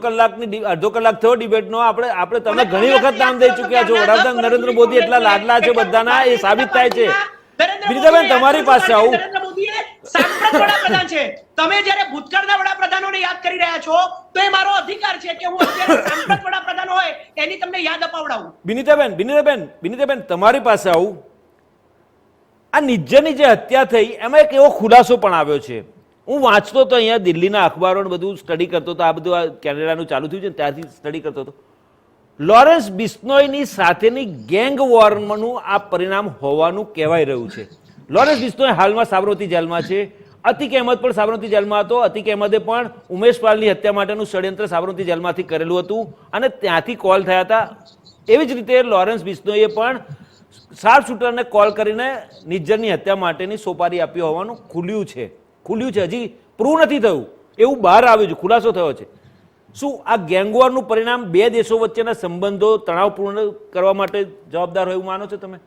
Speaker 1: કલાક થયો ડિબેટનો. આપણે તમે ઘણી વખત નામ દઈ ચૂક્યા છો. વડાપ્રધાન નરેન્દ્ર મોદી એટલા લાડલા છે બધાના, એ સાબિત થાય છે. વિનીતાબેન, તમારી પાસે આવું.
Speaker 3: નરેન્દ્ર મોદી એ સાંપ્રત વડાપ્રધાન છે. તમે જ્યારે ભૂતકાળના વડાપ્રધાનોને યાદ કરી રહ્યા છો તો એ મારો અધિકાર છે કે હું અત્યારે સાંપ્રત વડાપ્રધાન હોય એની તમને યાદ અપાવડાવું.
Speaker 1: વિનીતાબેન, તમારી પાસે આવું. આ નિજ્જરની જે હત્યા થઈ એમાં એક એવો ખુલાસો પણ આવ્યો છે. હું વાંચતો હતો અહીંયા દિલ્હીના અખબારોને બધું સ્ટડી કરતો હતો. આ બધું આ કેનેડાનું ચાલુ થયું છે ને ત્યારથી સ્ટડી કરતો હતો. લોરેન્સ બિશ્નોઈની સાથેની ગેંગ વોરનું આ પરિણામ હોવાનું કહેવાય રહ્યું છે. લોરેન્સ બિશ્નોઈ હાલમાં સાબરમતી જેલમાં છે. અતિક અહેમદ પણ સાબરમતી જેલમાં હતો. અતિક અહેમદે પણ ઉમેશ પાલની હત્યા માટેનું ષડયંત્ર સાબરમતી જેલમાંથી કરેલું હતું અને ત્યાંથી કોલ થયા હતા. એવી જ રીતે લોરેન્સ બિશ્નોઈએ પણ શાર્પ શૂટરને કોલ કરીને નિજ્જરની હત્યા માટેની સોપારી આપી હોવાનું ખુલ્યું છે. હજી પ્રૂવ નથી થયું, એવું બહાર આવ્યું છે, ખુલાસો થયો છે. શું આ ગેંગવોરનું પરિણામ બે દેશો વચ્ચેના સંબંધો તણાવપૂર્ણ કરવા માટે જવાબદાર હોય એવું માનો છો તમે?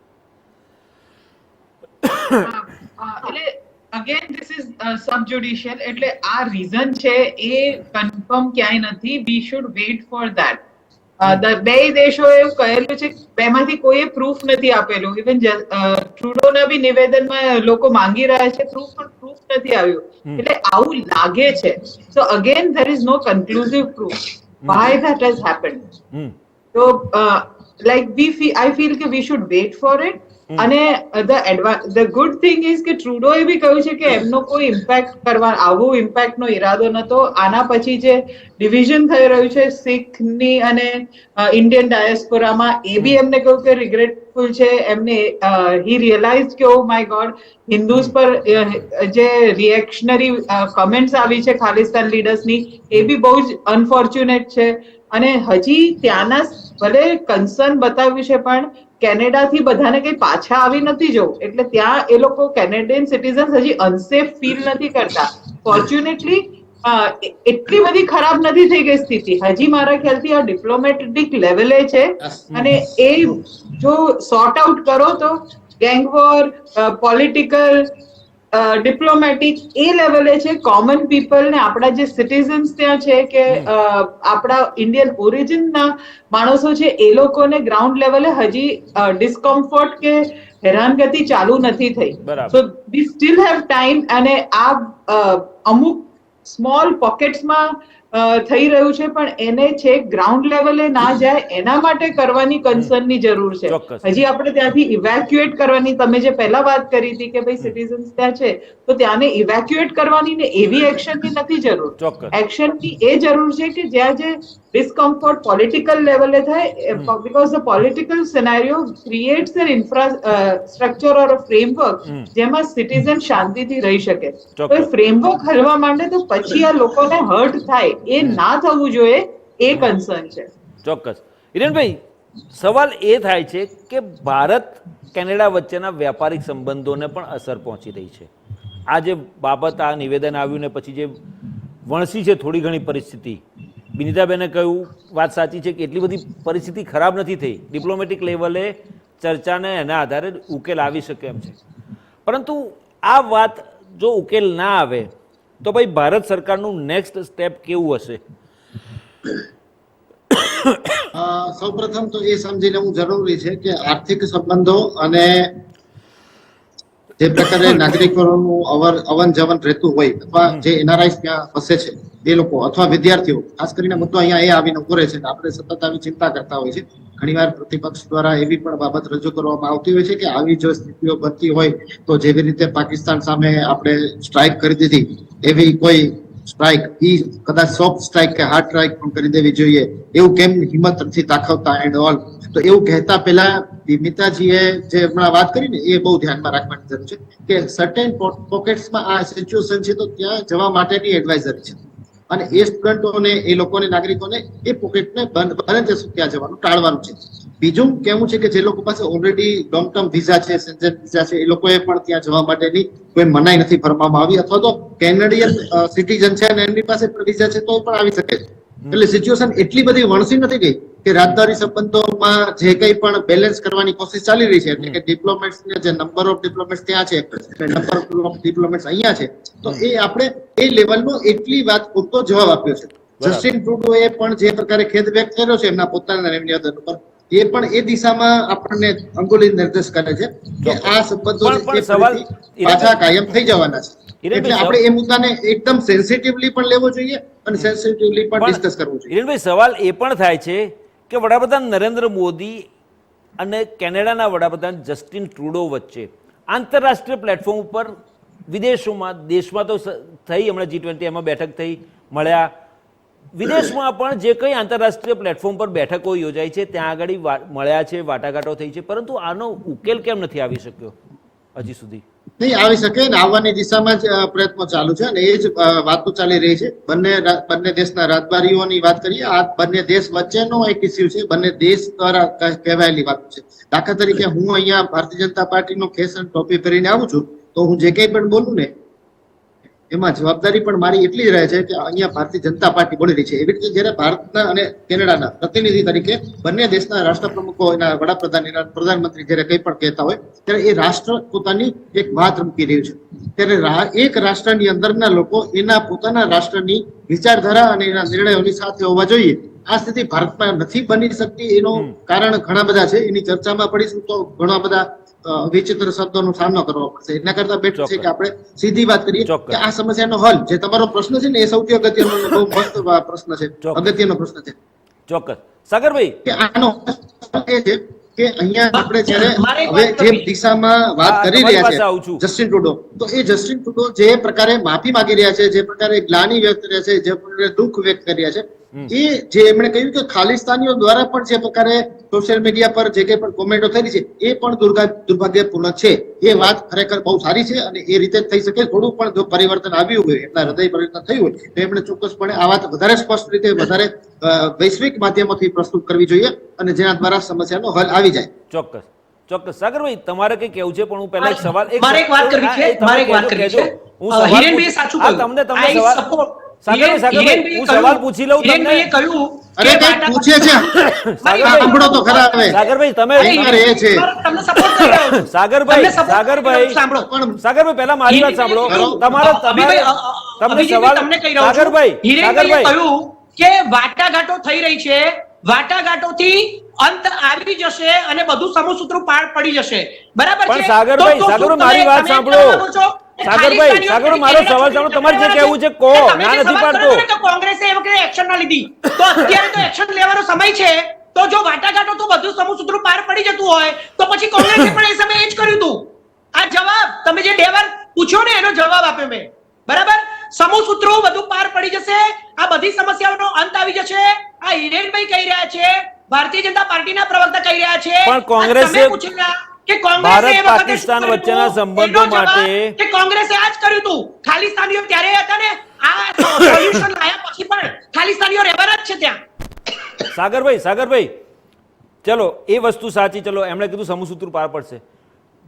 Speaker 2: એટલે અગેન ધીસ ઇઝ સબજુડિશિયલ, એટલે આ રીઝન છે એ કન્ફર્મ ક્યાંય નથી. We should weight for that. બે દેશોએ એવું કહેલું છે, બેમાંથી કોઈએ પ્રૂફ નથી આપેલું. ઇવન ટ્રુડોના બી નિવેદનમાં લોકો માંગી રહ્યા છે પ્રૂફ, પણ પ્રૂફ નથી આવ્યું. એટલે આવું લાગે છે. So again there is no conclusive proof why that has happened. So like I feel કે we should wait for it. અને the good thing is કે ટ્રુડોએ બી કહ્યું છે કે એમનો કોઈ ઇમ્પેક્ટ કરવા, આવું ઇમ્પેક્ટનો ઈરાદો નતો. આના પછી જે ડિવિઝન થઈ રહ્યું છે શીખની અને ઇન્ડિયન ડાયસ્પોરામાં, એ બી એમને કહ્યું કે રિગ્રેટફુલ છે. એમને હી રિયલાઇઝ કે ઓ માય ગોડ, હિન્દુઝ પર જે રિએક્શનરી કમેન્ટ્સ આવી છે ખાલિસ્તાન લીડર્સની, એ બી બહુ જ અનફોર્ચ્યુનેટ છે. અને હજી ત્યાંના ભલે કન્સર્ન બતાવ્યું છે, પણ કેનેડાથી બધાને કઈ પાછા આવી નથી જવું. એટલે ત્યાં એ લોકો કેનેડિયન સિટીઝન્સ હજી અનસેફ ફીલ નથી કરતા. ફોર્ચ્યુનેટલી એટલી બધી ખરાબ નથી થઈ ગઈ સ્થિતિ. હજી મારા ખ્યાલથી આ ડિપ્લોમેટિક લેવલે છે. અને એ જો સોર્ટ આઉટ કરો તો ગેંગવોર, પોલિટિકલ, ડિપ્લોમેટિક એ લેવલે છે. કોમન પીપલ ને આપણા જે સિટીઝન્સ ત્યાં છે કે આપણા ઇન્ડિયન ઓરિજિનના માણસો છે, એ લોકોને ગ્રાઉન્ડ લેવલે હજી ડિસ્કમ્ફર્ટ કે હેરાનગતિ ચાલુ નથી થઈ. સો વી સ્ટીલ હેવ ટાઈમ. અને આ અમુક સ્મોલ પોકેટ્સમાં થઈ રહ્યું છે, પણ એને છે ગ્રાઉન્ડ લેવલે ના જાય એના માટે કરવાની કન્સર્નની જરૂર છે. હજી આપણે ત્યાંથી ઇવેક્યુએટ કરવાની, તમે જે પહેલા વાત કરી હતી કે ભાઈ સિટીઝન્સ ત્યાં છે તો ત્યાંને ઇવેક્યુએટ કરવાની ને એવી એક્શનની નથી જરૂર. એક્શનની એ જરૂર છે કે જ્યાં જે ડિસ્કમ્ફર્ટ પોલિટિકલ લેવલે થાય, because the political scenario creates an infrastructure or a framework જેમાં સિટીઝન શાંતિથી રહી શકે. તો એ ફ્રેમવર્ક હલવા માંડે તો પછી આ લોકોને હર્ટ થાય, એ ના થવું જોઈએ, એ કન્સર્ન છે.
Speaker 1: ચોક્કસ. હિરેનભાઈ, સવાલ એ થાય છે કે ભારત કેનેડા વચ્ચેના વ્યાપારિક સંબંધોને પણ અસર પહોંચી રહી છે. આ જે બાબત, આ નિવેદન આવ્યું ને પછી જે વણસી છે થોડી ઘણી પરિસ્થિતિ, વિનીતાબેને કહ્યું વાત સાચી છે કે એટલી બધી પરિસ્થિતિ ખરાબ નથી થઈ. ડિપ્લોમેટિક લેવલે ચર્ચાને એના આધારે ઉકેલ આવી શકે એમ છે. પરંતુ આ વાત જો ઉકેલ ના આવે તો ભાઈ ભારત સરકારનું નેક્સ્ટ સ્ટેપ કેવું હશે?
Speaker 4: સૌપ્રથમ તો એ સમજી લેવું જરૂરી છે કે આર્થિક સંબંધો અને જે પ્રકારે નાગરિકોનું અવન જવન રહેતું હોય, અથવા જે એનઆરઆઈ ત્યાં વસે છે એ લોકો અથવા વિદ્યાર્થીઓ, ખાસ કરીને મુદ્દો અહીંયા એ આવીને ઉભો રહે છે. આપણે સતત આવી ચિંતા કરતા હોય છે. ઘણીવાર પ્રતિપક્ષ દ્વારા એવી પણ બાબત રજૂ કરવામાં આવતી હોય છે કે આવી જો સ્થિતિઓ બનતી હોય તો જેવી રીતે પાકિસ્તાન સામે આપણે સ્ટ્રાઇક કરી દીધી, એવી કોઈ સ્ટ્રાઇક, કદાચ સોફ્ટ સ્ટ્રાઇક કે હાર્ડ સ્ટ્રાઇક પણ કરી દેવી જોઈએ, એવું કેમ હિંમત નથી દાખવતા એન્ડ ઓલ. તો એવું કહેતા પહેલા વિમિતાજીએ જે હમણાં વાત કરી ને, એ બહુ ધ્યાનમાં રાખવાની જરૂર છે કે સર્ટેન પોકેટ્સમાં આ સિચ્યુએશન છે તો ત્યાં જવા માટેની એડવાઇઝરી છે. અને એ સ્ટુડન્ટોને, એ લોકોને, નાગરિકોને એ પોકેટને બને ત્યાં સુધી ત્યાં જવાનું ટાળવાનું છે. બીજું કેવું છે કે જે લોકો પાસે ઓલરેડી લોંગ ટર્મ વિઝા છે, સેન્જન વિઝા છે, એ લોકોએ પણ ત્યાં જવા માટેની કોઈ મનાઈ નથી ફરમાવવામાં આવી. અથવા તો કેનેડિયન સિટીઝન છે અને એમની પાસે પણ વિઝા છે તો પણ આવી શકે છે. એટલે સિચ્યુએશન એટલી બધી વણસી નથી ગઈ કે રાજદ્વારી સંબંધોમાં જે કંઈ પણ બેલેન્સ કરવાની કોશિશ ચાલી રહી છે. એટલે કે ડિપ્લોમેટ્સ, જે નંબર ઓફ ડિપ્લોમેટ્સ ત્યાં છે, નંબર ઓફ ડિપ્લોમેટ્સ અહીંયા છે, તો એ આપણે એ લેવલનો એટલી વાત પૂરતો જવાબ આપ્યો છે. જસ્ટિન ટ્રુડોએ પણ જે પ્રકારે ખેદ વ્યક્ત કર્યો છે એમના પોતાના નિવેદન ઉપર, એ પણ એ દિશામાં આપણને અંગુલી નિર્દેશ કરે છે કે આ સંબંધો પાછા કાયમ થઈ જવાના છે. એટલે આપણે એ મુદ્દાને એકદમ સેન્સિટિવલી પણ લેવો જોઈએ અને સેન્સિટિવલી પણ ડિસ્કસ કરવું જોઈએ.
Speaker 1: હિરેનભાઈ, સવાલ એ પણ થાય છે કે વડાપ્રધાન નરેન્દ્ર મોદી અને કેનેડાના વડાપ્રધાન જસ્ટિન ટ્રુડો વચ્ચે આંતરરાષ્ટ્રીય પ્લેટફોર્મ ઉપર વિદેશોમાં, દેશમાં તો થઈ, હમણાં G20 એમાં બેઠક થઈ, મળ્યા, વિદેશમાં પણ જે કંઈ આંતરરાષ્ટ્રીય પ્લેટફોર્મ પર બેઠકો યોજાઈ છે ત્યાં આગળ મળ્યા છે, વાટાઘાટો થઈ છે, પરંતુ આનો ઉકેલ કેમ નથી આવી શક્યો હજી સુધી?
Speaker 4: નહીં આવી શકે ને, આવવાની દિશામાં જ પ્રયત્નો ચાલુ છે અને એ જ વાતો ચાલી રહી છે. બંને દેશના રાજદ્વારીઓની વાત કરીએ, આ બંને દેશ વચ્ચેનો એક ઇસ્યુ છે, બંને દેશ દ્વારા કહેવાયેલી વાત છે. દાખલા તરીકે હું અહીંયા ભારતીય જનતા પાર્ટીનો ખેસ અને ટોપી પહેરીને આવું છું, તો હું જે કંઈ પણ બોલું ને એમાં જવાબદારી પણ મારી એટલી જ રહે છે કે અહીંયા ભારતીય જનતા પાર્ટી બોલી રહી છે. એવી રીતે જ્યારે ભારતના અને કેનેડાના પ્રતિનિધિ તરીકે બંને દેશના રાષ્ટ્રપ્રમુખો, એના વડાપ્રધાન, એના પ્રધાનમંત્રી જ્યારે કંઈ પણ કહેતા હોય ત્યારે એ રાષ્ટ્ર પોતાની એક વાત મૂકી રહ્યું છે. ત્યારે એક રાષ્ટ્રની અંદરના લોકો એના પોતાના રાષ્ટ્રની વિચારધારા અને એના નિર્ણયોની સાથે હોવા જોઈએ. આ સ્થિતિ ભારતમાં નથી બની શકતી. એનું કારણ ઘણા બધા છે. એની ચર્ચામાં પડીશું તો ઘણા બધા વિચિત્ર શબ્દોનો સામનો કરવો પડશે. એના કરતા બેટર છે કે આપણે સીધી વાત કરીએ કે આ સમસ્યાનો હલ, જે તમારો પ્રશ્ન છે ને, એ સૌથી અગત્યનો, બહુ મસ્ત પ્રશ્ન છે, અગત્યનો પ્રશ્ન છે.
Speaker 1: ચોક્કસ. સાગરભાઈ,
Speaker 4: કે આનો એ છે કે અહીંયા આપણે જ્યારે હવે જે દિશામાં વાત કરી રહ્યા છે જસ્ટિન ટ્રુડો, તો એ જસ્ટિન ટ્રુડો જે પ્રકારે માફી માંગી રહ્યા છે, જે પ્રકારે ગ્લાનિ વ્યક્ત કરે છે, જે પ્રકારે દુઃખ વ્યક્ત કરી રહ્યા છે, એ જે એમણે કહ્યું કે ખાલિસ્તાનીઓ દ્વારા પણ જે પ્રકારે સોશિયલ મીડિયા પર જે કંઈ પણ કોમેન્ટો થઈ છે એ પણ દુર્ભાગ્યપૂર્ણ છે. એ વાત ખરેખર બહુ સારી છે અને એ રીતે થઈ શકે. થોડું પણ જો પરિવર્તન આવ્યું હોય, એમના હૃદય પરિવર્તન થયું હોય, તો એમણે ચોક્કસપણે આ વાત વધારે સ્પષ્ટ રીતે, વધારે વૈશ્વિક માધ્યમોથી પ્રસ્તુત કરવી જોઈએ અને જેના દ્વારા સમસ્યાનો હલ આવી જાય.
Speaker 1: ચોક્કસ ચોક્કસ. સાગરભાઈ, તમારે કઈ કેવું છે? પણ હું પહેલા એક સવાલ,
Speaker 3: મારે એક વાત કરવી છે. હિરેનભાઈએ સાચું કહ્યું.
Speaker 1: તમને સવાલ, સાગરભાઈ, હું સવાલ પૂછી લઉં તમને.
Speaker 4: અરે કઈ પૂછે છે, સાંભળો તો ખરા. હવે
Speaker 1: સાગરભાઈ, તમે
Speaker 4: એ છે
Speaker 3: તમને સપોર્ટ કરી રહ્યો છું.
Speaker 1: સાગરભાઈ પહેલા મારી વાત સાંભળો. તમને સવાલ, સાગરભાઈ
Speaker 3: કહ્યું કે વાટાઘાટો થઈ રહી છે, વાટાઘાટોથી અંત આવી જશે અને બધું સમસૂત્રો પાર પડી જશે. બરાબર છે?
Speaker 1: પણ સાગરભાઈ, મારી વાત સાંભળો. સાગરભાઈ, મારો સવાલ સાંભળો. તમારે જે કહેવું છે કહો. ના નથી પાડતો.
Speaker 3: કોંગ્રેસે એ વખતે એક્શન ના લીધી, તો અત્યારે તો એક્શન લેવાનો સમય છે. તો જો વાટાઘાટો તો બધું સમસૂત્રો પાર પડી જતું હોય તો પછી કોંગ્રેસે પણ એ સમયે જ કર્યું હતું. આ જવાબ તમે જે 2 વાર પૂછ્યો ને, એનો જવાબ આપ્યો મેં. બરાબર? સમસૂત્રો બધું પાર પડી જશે, આ બધી સમસ્યાઓનો અંત આવી જશે. આ હિરેનભાઈ કહી રહ્યા છે, ભારતીય જનતા પાર્ટીના પ્રવક્તા કહી રહ્યા છે.
Speaker 1: પણ કોંગ્રેસે ભારત પાકિસ્તાન વચ્ચેના સંબંધો માટે
Speaker 3: કે કોંગ્રેસે આ જ કર્યું હતું. ખાલિસ્તાનીઓ ત્યારે હતા ને, આ સોલ્યુશન લાયા પછી પણ ખાલિસ્તાનીઓ રહેવાના જ છે ત્યાં.
Speaker 1: સાગરભાઈ, ચલો એ વસ્તુ સાચી. ચલો, એમણે કીધું સમસૂત્ર પાર પડશે.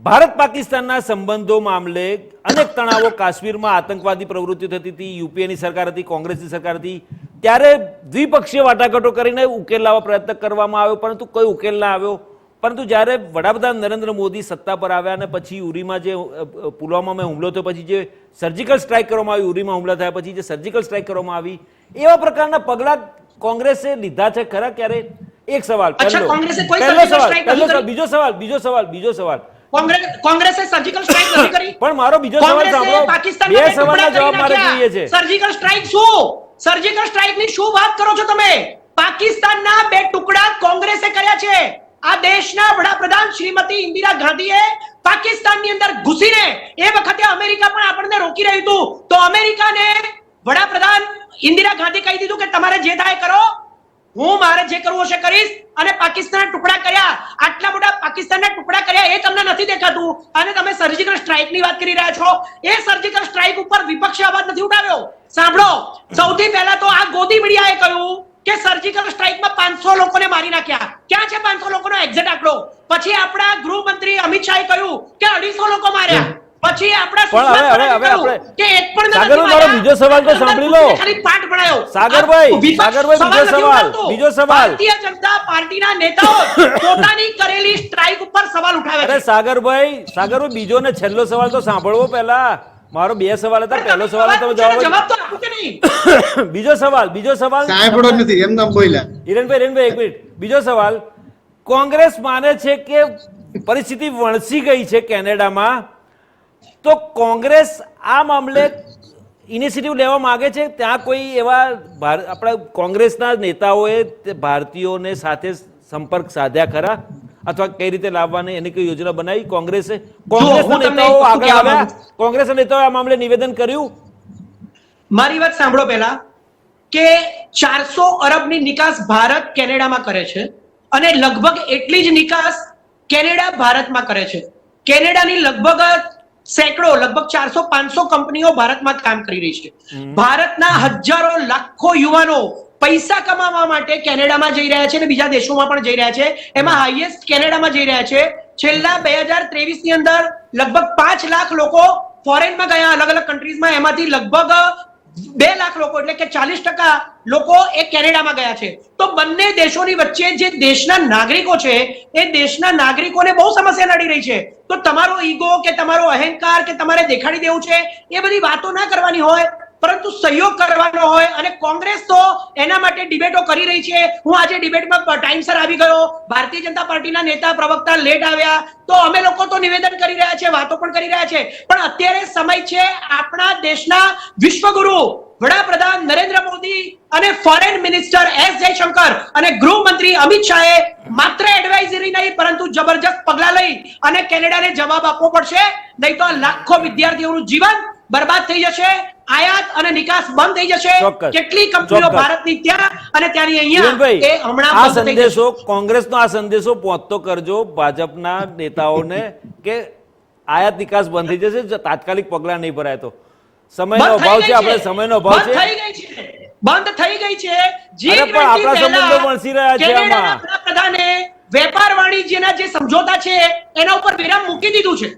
Speaker 1: ભારત પાકિસ્તાનના સંબંધો મામલે અનેક તણાવો, કાશ્મીરમાં આતંકવાદી પ્રવૃત્તિઓ થતી હતી, યુપીએની સરકાર હતી, કોંગ્રેસની સરકાર હતી, ત્યારે દ્વિપક્ષીય વાટાઘાટો કરીને ઉકેલ લાવવા પ્રયત્ન કરવામાં આવ્યો, પરંતુ કોઈ ઉકેલ ના આવ્યો. પરંતુ જ્યારે વડાપ્રધાન નરેન્દ્ર મોદી સત્તા પર આવ્યા અને પછી ઉરીમાં જે પુલવામામાં હુમલો થયો, પછી જે સર્જિકલ સ્ટ્રાઇક કરવામાં આવી, ઉરીમાં હુમલા થયા પછી જે સર્જિકલ સ્ટ્રાઇક કરવામાં આવી, એવા પ્રકારના પગલા કોંગ્રેસે લીધા છે ખરા ક્યારે? એક સવાલ. બીજો સવાલ.
Speaker 3: કોંગ્રેસે સર્જિકલ સ્ટ્રાઇક નથી કરી.
Speaker 1: પણ મારો બીજો સવાલ સાંભળો. બે સવાલના જવાબ મારે જોઈએ છે.
Speaker 3: સર્જિકલ સ્ટ્રાઇક શું? સર્જિકલ સ્ટ્રાઇકની શું વાત કરો છો તમે? પાકિસ્તાનના 2 ટુકડા કોંગ્રેસે કર્યા છે. આ દેશના વડાપ્રધાન શ્રીમતી ઇન્દિરા ગાંધીએ પાકિસ્તાનની અંદર ઘૂસીને, એ વખતે અમેરિકા પણ આપણને રોકી રહ્યું હતું, તો અમેરિકાને વડાપ્રધાન ઇન્દિરા ગાંધી કહી દીધું કે તમારે જે થાય કરો, હું મારે જે કરવું હશે કરીશ. અને પાકિસ્તાનના ટુકડા કર્યા. આટલા મોટા પાકિસ્તાનના ટુકડા કર્યા, એ તમને નથી દેખાતું અને તમે સર્જિકલ સ્ટ્રાઇકની વાત કરી રહ્યા છો. એ સર્જિકલ સ્ટ્રાઇક ઉપર વિપક્ષે અવાજ નથી ઉઠાવ્યો. સાંભળો, સૌથી પહેલા તો આ ગોદી મીડિયાએ કહ્યું કે સર્જિકલ સ્ટ્રાઇકમાં 500 લોકોને મારી નાખ્યા. ક્યાં છે 500 લોકોનો એક્ઝેક્ટ આંકડો? પછી આપણા ગૃહમંત્રી અમિત શાહે કહ્યું કે 250 લોકો માર્યા. પછી આપણા કે એક પણ
Speaker 1: મારો બીજો સવાલ તો સાંભળી લો.
Speaker 3: ખાલી પાઠ ભણાયો.
Speaker 1: સાગરભાઈ, બીજો સવાલ.
Speaker 3: ભારતીય જનતા પાર્ટીના નેતાઓ પોતાની કરેલી સ્ટ્રાઇક ઉપર સવાલ ઉઠાવે છે.
Speaker 1: અરે સાગરભાઈ, બીજો ને છેલ્લો સવાલ તો સાંભળવો પહેલા. મારો 2 સવાલ હતા. પહેલો સવાલ તમે
Speaker 3: જવાબ તો આપો કે નહીં?
Speaker 1: બીજો સવાલ
Speaker 4: સાંભળો નથી, એમ નામ બોલ્યા.
Speaker 1: હિરેનભાઈ એક મિનિટ. બીજો સવાલ. કોંગ્રેસ માને છે કે પરિસ્થિતિ વણસી ગઈ છે કેનેડામાં, તો કોંગ્રેસ આ મામલે ઇનિશિયેટિવ લેવા માંગે છે? ત્યાં કોઈ એવા આપણા કોંગ્રેસના નેતાઓએ ભારતીયોને સાથે સંપર્ક સાધ્યા ખરા? અથવા કઈ રીતે લાવવાની એની કોઈ યોજના બનાવી કોંગ્રેસે? કોંગ્રેસના નેતાઓ આગળ આવ્યા? કોંગ્રેસના નેતાઓએ આ મામલે નિવેદન કર્યું?
Speaker 3: મારી વાત સાંભળો પહેલા, કે 400 અરબની નિકાસ ભારત કેનેડામાં કરે છે અને લગભગ એટલી જ નિકાસ કેનેડા ભારતમાં કરે છે. કેનેડાની લગભગ સેંકડો, લગભગ 400-500 કંપનીઓ ભારતમાં કામ કરી રહી છે. ભારતના હજારો લાખો યુવાનો પૈસા કમાવા માટે કેનેડામાં જઈ રહ્યા છે અને બીજા દેશોમાં પણ જઈ રહ્યા છે. એમાં હાઈએસ્ટ કેનેડામાં જઈ રહ્યા છે. છેલ્લા 2023 ની અંદર લગભગ 5 લાખ લોકો ફોરેનમાં ગયા અલગ અલગ કન્ટ્રીઝમાં, એમાંથી લગભગ 2 લાખ લોકો એટલે કે 40% લોકો એ કેનેડામાં ગયા છે. તો બંને દેશોની વચ્ચે જે દેશના નાગરિકો છે એ દેશના નાગરિકોને બહુ સમસ્યા નડી રહી છે. તો તમારો ઈગો કે તમારો અહંકાર કે તમારે દેખાડી દેવું છે એ બધી વાતો ના કરવાની હોય, પરંતુ સહયોગ કરવાનો હોય. અને કોંગ્રેસ તો એના માટે ડિબેટો કરી રહી છે. હું આજે ડિબેટમાં ટાઈમસર આવી ગયો, ભારતીય જનતા પાર્ટીના નેતા પ્રવક્તા લેટ આવ્યા, તો અમે લોકો તો નિવેદન કરી રહ્યા છે, વાતો પણ કરી રહ્યા છે. પણ અત્યારે સમય છે આપણા દેશના વિશ્વગુરુ વડાપ્રધાન નરેન્દ્ર મોદી અને ફોરેન મિનિસ્ટર એસ જયશંકર અને ગૃહમંત્રી અમિત શાહે માત્ર એડવાઇઝરી નહીં પરંતુ જબરજસ્ત પગલા લઈ અને કેનેડાને જવાબ આપવો પડશે. નહીં તો લાખો વિદ્યાર્થીઓનું જીવન બરબાદ થઈ જશે, આયાત અને નિકાસ બંધ થઈ જશે.
Speaker 1: ચોક્કસ.
Speaker 3: કેટલી કંપનીઓ
Speaker 1: ચોક્કસ.
Speaker 3: ભારતની ત્યાં અને ત્યાંની અહીંયા
Speaker 1: હિરેનભાઈ,
Speaker 3: એ હમણાં
Speaker 1: આ
Speaker 3: બંધ થઈ જશે.
Speaker 1: સંદેશો કોંગ્રેસનો આ સંદેશો પહોંચતો કરજો ભાજપના નેતાઓને કે આયાત નિકાસ બંધ થઈ જશે જો તાત્કાલિક પગલા નહીં ભરાય તો. સમયનો
Speaker 3: બંધ
Speaker 1: અભાવ
Speaker 3: થઈ
Speaker 1: છે,
Speaker 3: ગઈ
Speaker 1: આપણે સમયનો અભાવ
Speaker 3: બંધ
Speaker 1: છે.
Speaker 3: થઈ ગઈ છે, બંધ થઈ ગઈ છે.
Speaker 1: અરે પણ આપણા સંબંધો વણસી રહ્યા છે
Speaker 3: કેનેડાના
Speaker 1: આમાં.
Speaker 3: વડાપ્રધાને વેપાર વાણિજ્યના જે સમજોતા છે એના ઉપર વિરામ મૂકી દીધું છે.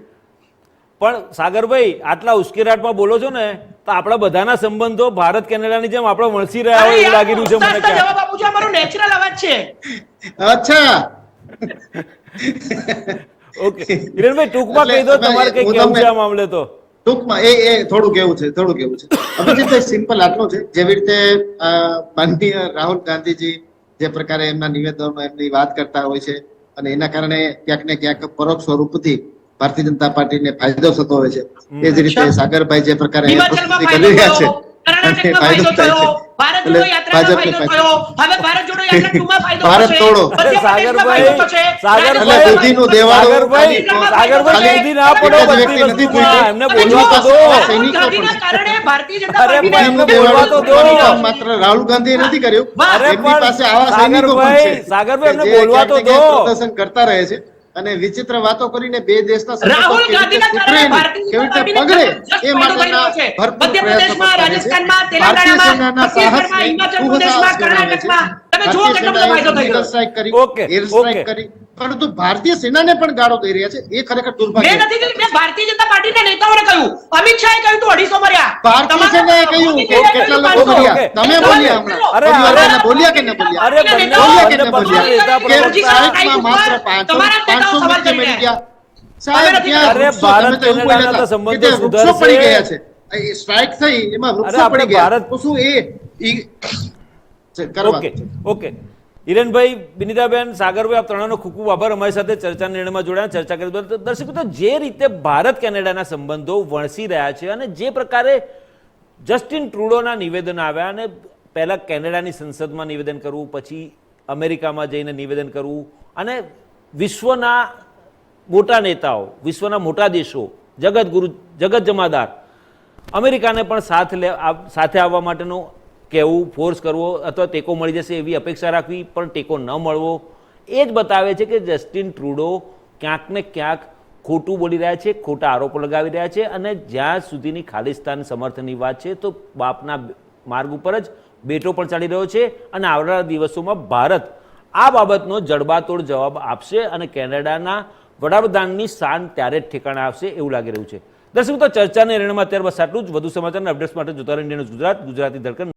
Speaker 1: પણ સાગરભાઈ, આટલા ઉશ્કેરાટમાં બોલો છો ને તો આપણા બધાના સંબંધો ભારત કેનેડાની જેમ આપણે વણસી રહ્યા હોય એવું લાગી રહ્યું છે મને.
Speaker 3: ઉસ્તાદના જવાબ આપું છું, આ મારો નેચરલ અવાજ છે.
Speaker 4: અચ્છા,
Speaker 1: ઓકે હિરેનભાઈ, ટૂંકમાં કહી દો
Speaker 4: એટલે
Speaker 1: તમારે કઈ
Speaker 4: હું
Speaker 1: કેવું
Speaker 4: તમને-
Speaker 1: છે આ મામલે તો.
Speaker 4: ટૂંકમાં એ થોડું કેવું છે અભિજીત, સિમ્પલ આટલું છે. જેવી રીતે માનનીય રાહુલ ગાંધીજી જે પ્રકારે એમના નિવેદનો એમની વાત કરતા હોય છે અને એના કારણે ક્યાંક ને ક્યાંક પરોક્ષ સ્વરૂપથી ભારતીય જનતા પાર્ટીને ફાયદો થતો હોય છે. એ જ રીતે સાગરભાઈ જે પ્રકારે
Speaker 3: હિમાચલમાં
Speaker 4: પ્રસ્તુતિ
Speaker 3: ફાયદો
Speaker 4: કરી રહ્યા છે
Speaker 3: થયો, કર્ણાટકમાં
Speaker 4: અને
Speaker 3: ફાયદો
Speaker 4: થાય
Speaker 3: થયો,
Speaker 4: છે.
Speaker 3: ભારત
Speaker 4: એટલે
Speaker 3: જોડો યાત્રામાં
Speaker 4: ભાજપને
Speaker 3: ફાયદો થયો, હવે ભારત જોડો યાત્રા 2માં ફાયદો
Speaker 4: ભારત
Speaker 3: થશે,
Speaker 4: તોડો.
Speaker 3: મધ્યપ્રદેશમાં
Speaker 1: સાગરભાઈ,
Speaker 3: ફાયદો થશે,
Speaker 1: સાગરભાઈ,
Speaker 4: એટલે દૂધીનું દેવાળું
Speaker 1: સાગરભાઈ, સાગરભાઈ, દૂધી ના પડો
Speaker 4: એક જ
Speaker 1: બધી
Speaker 4: વ્યક્તિ નથી
Speaker 1: વસ્તુમાં. એમને
Speaker 3: તમે
Speaker 1: બોલવા તો
Speaker 3: જુઓ,
Speaker 1: દો.
Speaker 3: રાહુલ
Speaker 4: સૈનિકો
Speaker 3: ગાંધીના
Speaker 4: પણ.
Speaker 3: કારણે ભારતીય જનતા
Speaker 1: અરે
Speaker 3: પાર્ટીને
Speaker 1: પણ
Speaker 4: દૂધીનું
Speaker 1: બોલવા તો
Speaker 4: દેવાળું
Speaker 1: દો.
Speaker 4: કામ માત્ર રાહુલ ગાંધીએ નથી કર્યું,
Speaker 3: અરે
Speaker 4: એમની
Speaker 1: પણ
Speaker 4: પાસે આવા સૈનિકો પણ
Speaker 1: સાગરભાઈ,
Speaker 4: છે
Speaker 1: સાગરભાઈ, એમને
Speaker 4: કે જે
Speaker 1: બોલવા તો
Speaker 4: ક્યાંક ને ક્યાંક
Speaker 1: દો.
Speaker 4: પ્રદર્શન કરતા રહે છે અને વિચિત્ર વાતો કરીને બે દેશના સંબંધો
Speaker 3: રાહુલ
Speaker 4: કેવી રીતે
Speaker 3: ગાંધીના
Speaker 4: સુધરે
Speaker 3: કારણે
Speaker 4: નહીં,
Speaker 3: ભારતીય
Speaker 4: કેવી
Speaker 3: જનતા
Speaker 4: રીતે
Speaker 3: પાર્ટીને
Speaker 4: પગડે
Speaker 3: જબરજસ્ત
Speaker 4: એ
Speaker 3: ફાયદો થઈ
Speaker 4: માટેના
Speaker 3: રહ્યો છે.
Speaker 4: ભરપૂર
Speaker 3: મધ્યપ્રદેશમાં,
Speaker 4: પ્રયત્નો કરતા રહે છે.
Speaker 3: રાજસ્થાનમાં,
Speaker 4: ભારતીય
Speaker 3: તેલંગાણામાં,
Speaker 4: સેનાના સાહસને
Speaker 3: છત્તીસગઢમાં, હિમાચલ
Speaker 4: ખૂબ
Speaker 3: પ્રદેશમાં,
Speaker 4: સાહસ જણાવે છે.
Speaker 3: કર્ણાટકમાં તમે જુઓ
Speaker 4: ભારતીય
Speaker 3: કેટલો બધો ફાયદો થઈ
Speaker 4: સેનાએ
Speaker 3: ગયો.
Speaker 4: strike કરી,
Speaker 1: ઓકે,
Speaker 4: air strike
Speaker 1: ઓકે.
Speaker 4: કરી, પરંતુ ભારતીય સેનાને પણ ગાળો દઈ રહ્યા છે. એ ખરેખર
Speaker 3: મેં
Speaker 4: દુર્ભાગ્ય
Speaker 3: નથી કીધું, મેં ભારતીય જનતા પાર્ટીના નેતાઓને કહ્યું, અમિત શાહે કહ્યું તું 250 મર્યા.
Speaker 4: ભારતીય
Speaker 3: તમારા
Speaker 4: સેનાએ કહ્યું
Speaker 3: મોદી
Speaker 4: કે
Speaker 3: સાહેબે
Speaker 4: કેટલા
Speaker 3: કહ્યું
Speaker 4: લોકો
Speaker 3: 500.
Speaker 4: મર્યા. તમે બોલ્યા હમણાં.
Speaker 1: અરે,
Speaker 4: પરિવારને
Speaker 1: અરે,
Speaker 4: બોલ્યા કે ન બોલ્યા?
Speaker 1: અરે બંને
Speaker 4: બોલ્યા કે
Speaker 1: બંને
Speaker 4: ન
Speaker 1: પક્ષના
Speaker 4: બોલ્યા?
Speaker 1: નેતા
Speaker 4: કે
Speaker 1: પ્રવક્તા-
Speaker 4: સ્ટ્રાઇકમાં માત્ર 500 વ્યક્તિ મરી ગયા. સાહેબ, ત્યાં
Speaker 1: અરે,
Speaker 4: વૃક્ષો
Speaker 1: ભારત
Speaker 4: તમે તો એવું
Speaker 1: કેનેડાના
Speaker 4: બોલ્યા
Speaker 1: તો
Speaker 4: હતા કે
Speaker 1: સંબંધો
Speaker 4: ત્યાં વૃક્ષો
Speaker 1: સુધરશે.
Speaker 4: પડી ગયા છે. એ સ્ટ્રાઇક થઈ એમાં
Speaker 1: અરે,
Speaker 4: વૃક્ષો
Speaker 1: આપણે
Speaker 4: પડી ગયા.
Speaker 1: ભારત-
Speaker 4: તો શું કરવા
Speaker 1: ઓકે ઓકે હિરેનભાઈ, બિનિતાબેન, સાગરભાઈ, આપ ત્રણેયનો ખૂબ ખૂબ આભાર અમારી સાથે ચર્ચા નિર્ણયમાં જોડાયા, ચર્ચા કરી. તો દર્શક મિત્રો, જે રીતે ભારત કેનેડાના સંબંધો વણસી રહ્યા છે અને જે પ્રકારે જસ્ટિન ટ્રુડોના નિવેદન આવ્યા અને પહેલા કેનેડાની સંસદમાં નિવેદન કરવું, પછી અમેરિકામાં જઈને નિવેદન કરવું અને વિશ્વના મોટા નેતાઓ, વિશ્વના મોટા દેશો, જગતગુરુ, જગત જમાદાર અમેરિકાને પણ સાથે આવવા માટેનું કહેવું, ફોર્સ કરવો અથવા ટેકો મળી જશે એવી અપેક્ષા રાખવી, પણ ટેકો ન મળવો એ જ બતાવે છે કે જસ્ટિન ટ્રુડો ક્યાંક ને ક્યાંક ખોટું બોલી રહ્યા છે, ખોટા આરોપો લગાવી રહ્યા છે અને જ્યાં સુધીની ખાલિસ્તાન સમર્થનની વાત છે તો બાપના માર્ગ ઉપર જ બેટો પણ ચાલી રહ્યો છે અને આવનારા દિવસોમાં ભારત આ બાબતનો જડબાતોડ જવાબ આપશે અને કેનેડાના વડાપ્રધાનની શાન ત્યારે જ ઠેકાણે આવશે એવું લાગી રહ્યું છે. દર્શક મિત્રો, ચર્ચાને નિર્ણયમાં અત્યારે બસ આટલું જ. વધુ સમાચારના અપડેટ્સ માટે જોતા રહો ઇન્ડિયા ન્યૂઝ ગુજરાત, ગુજરાતી ધડકન.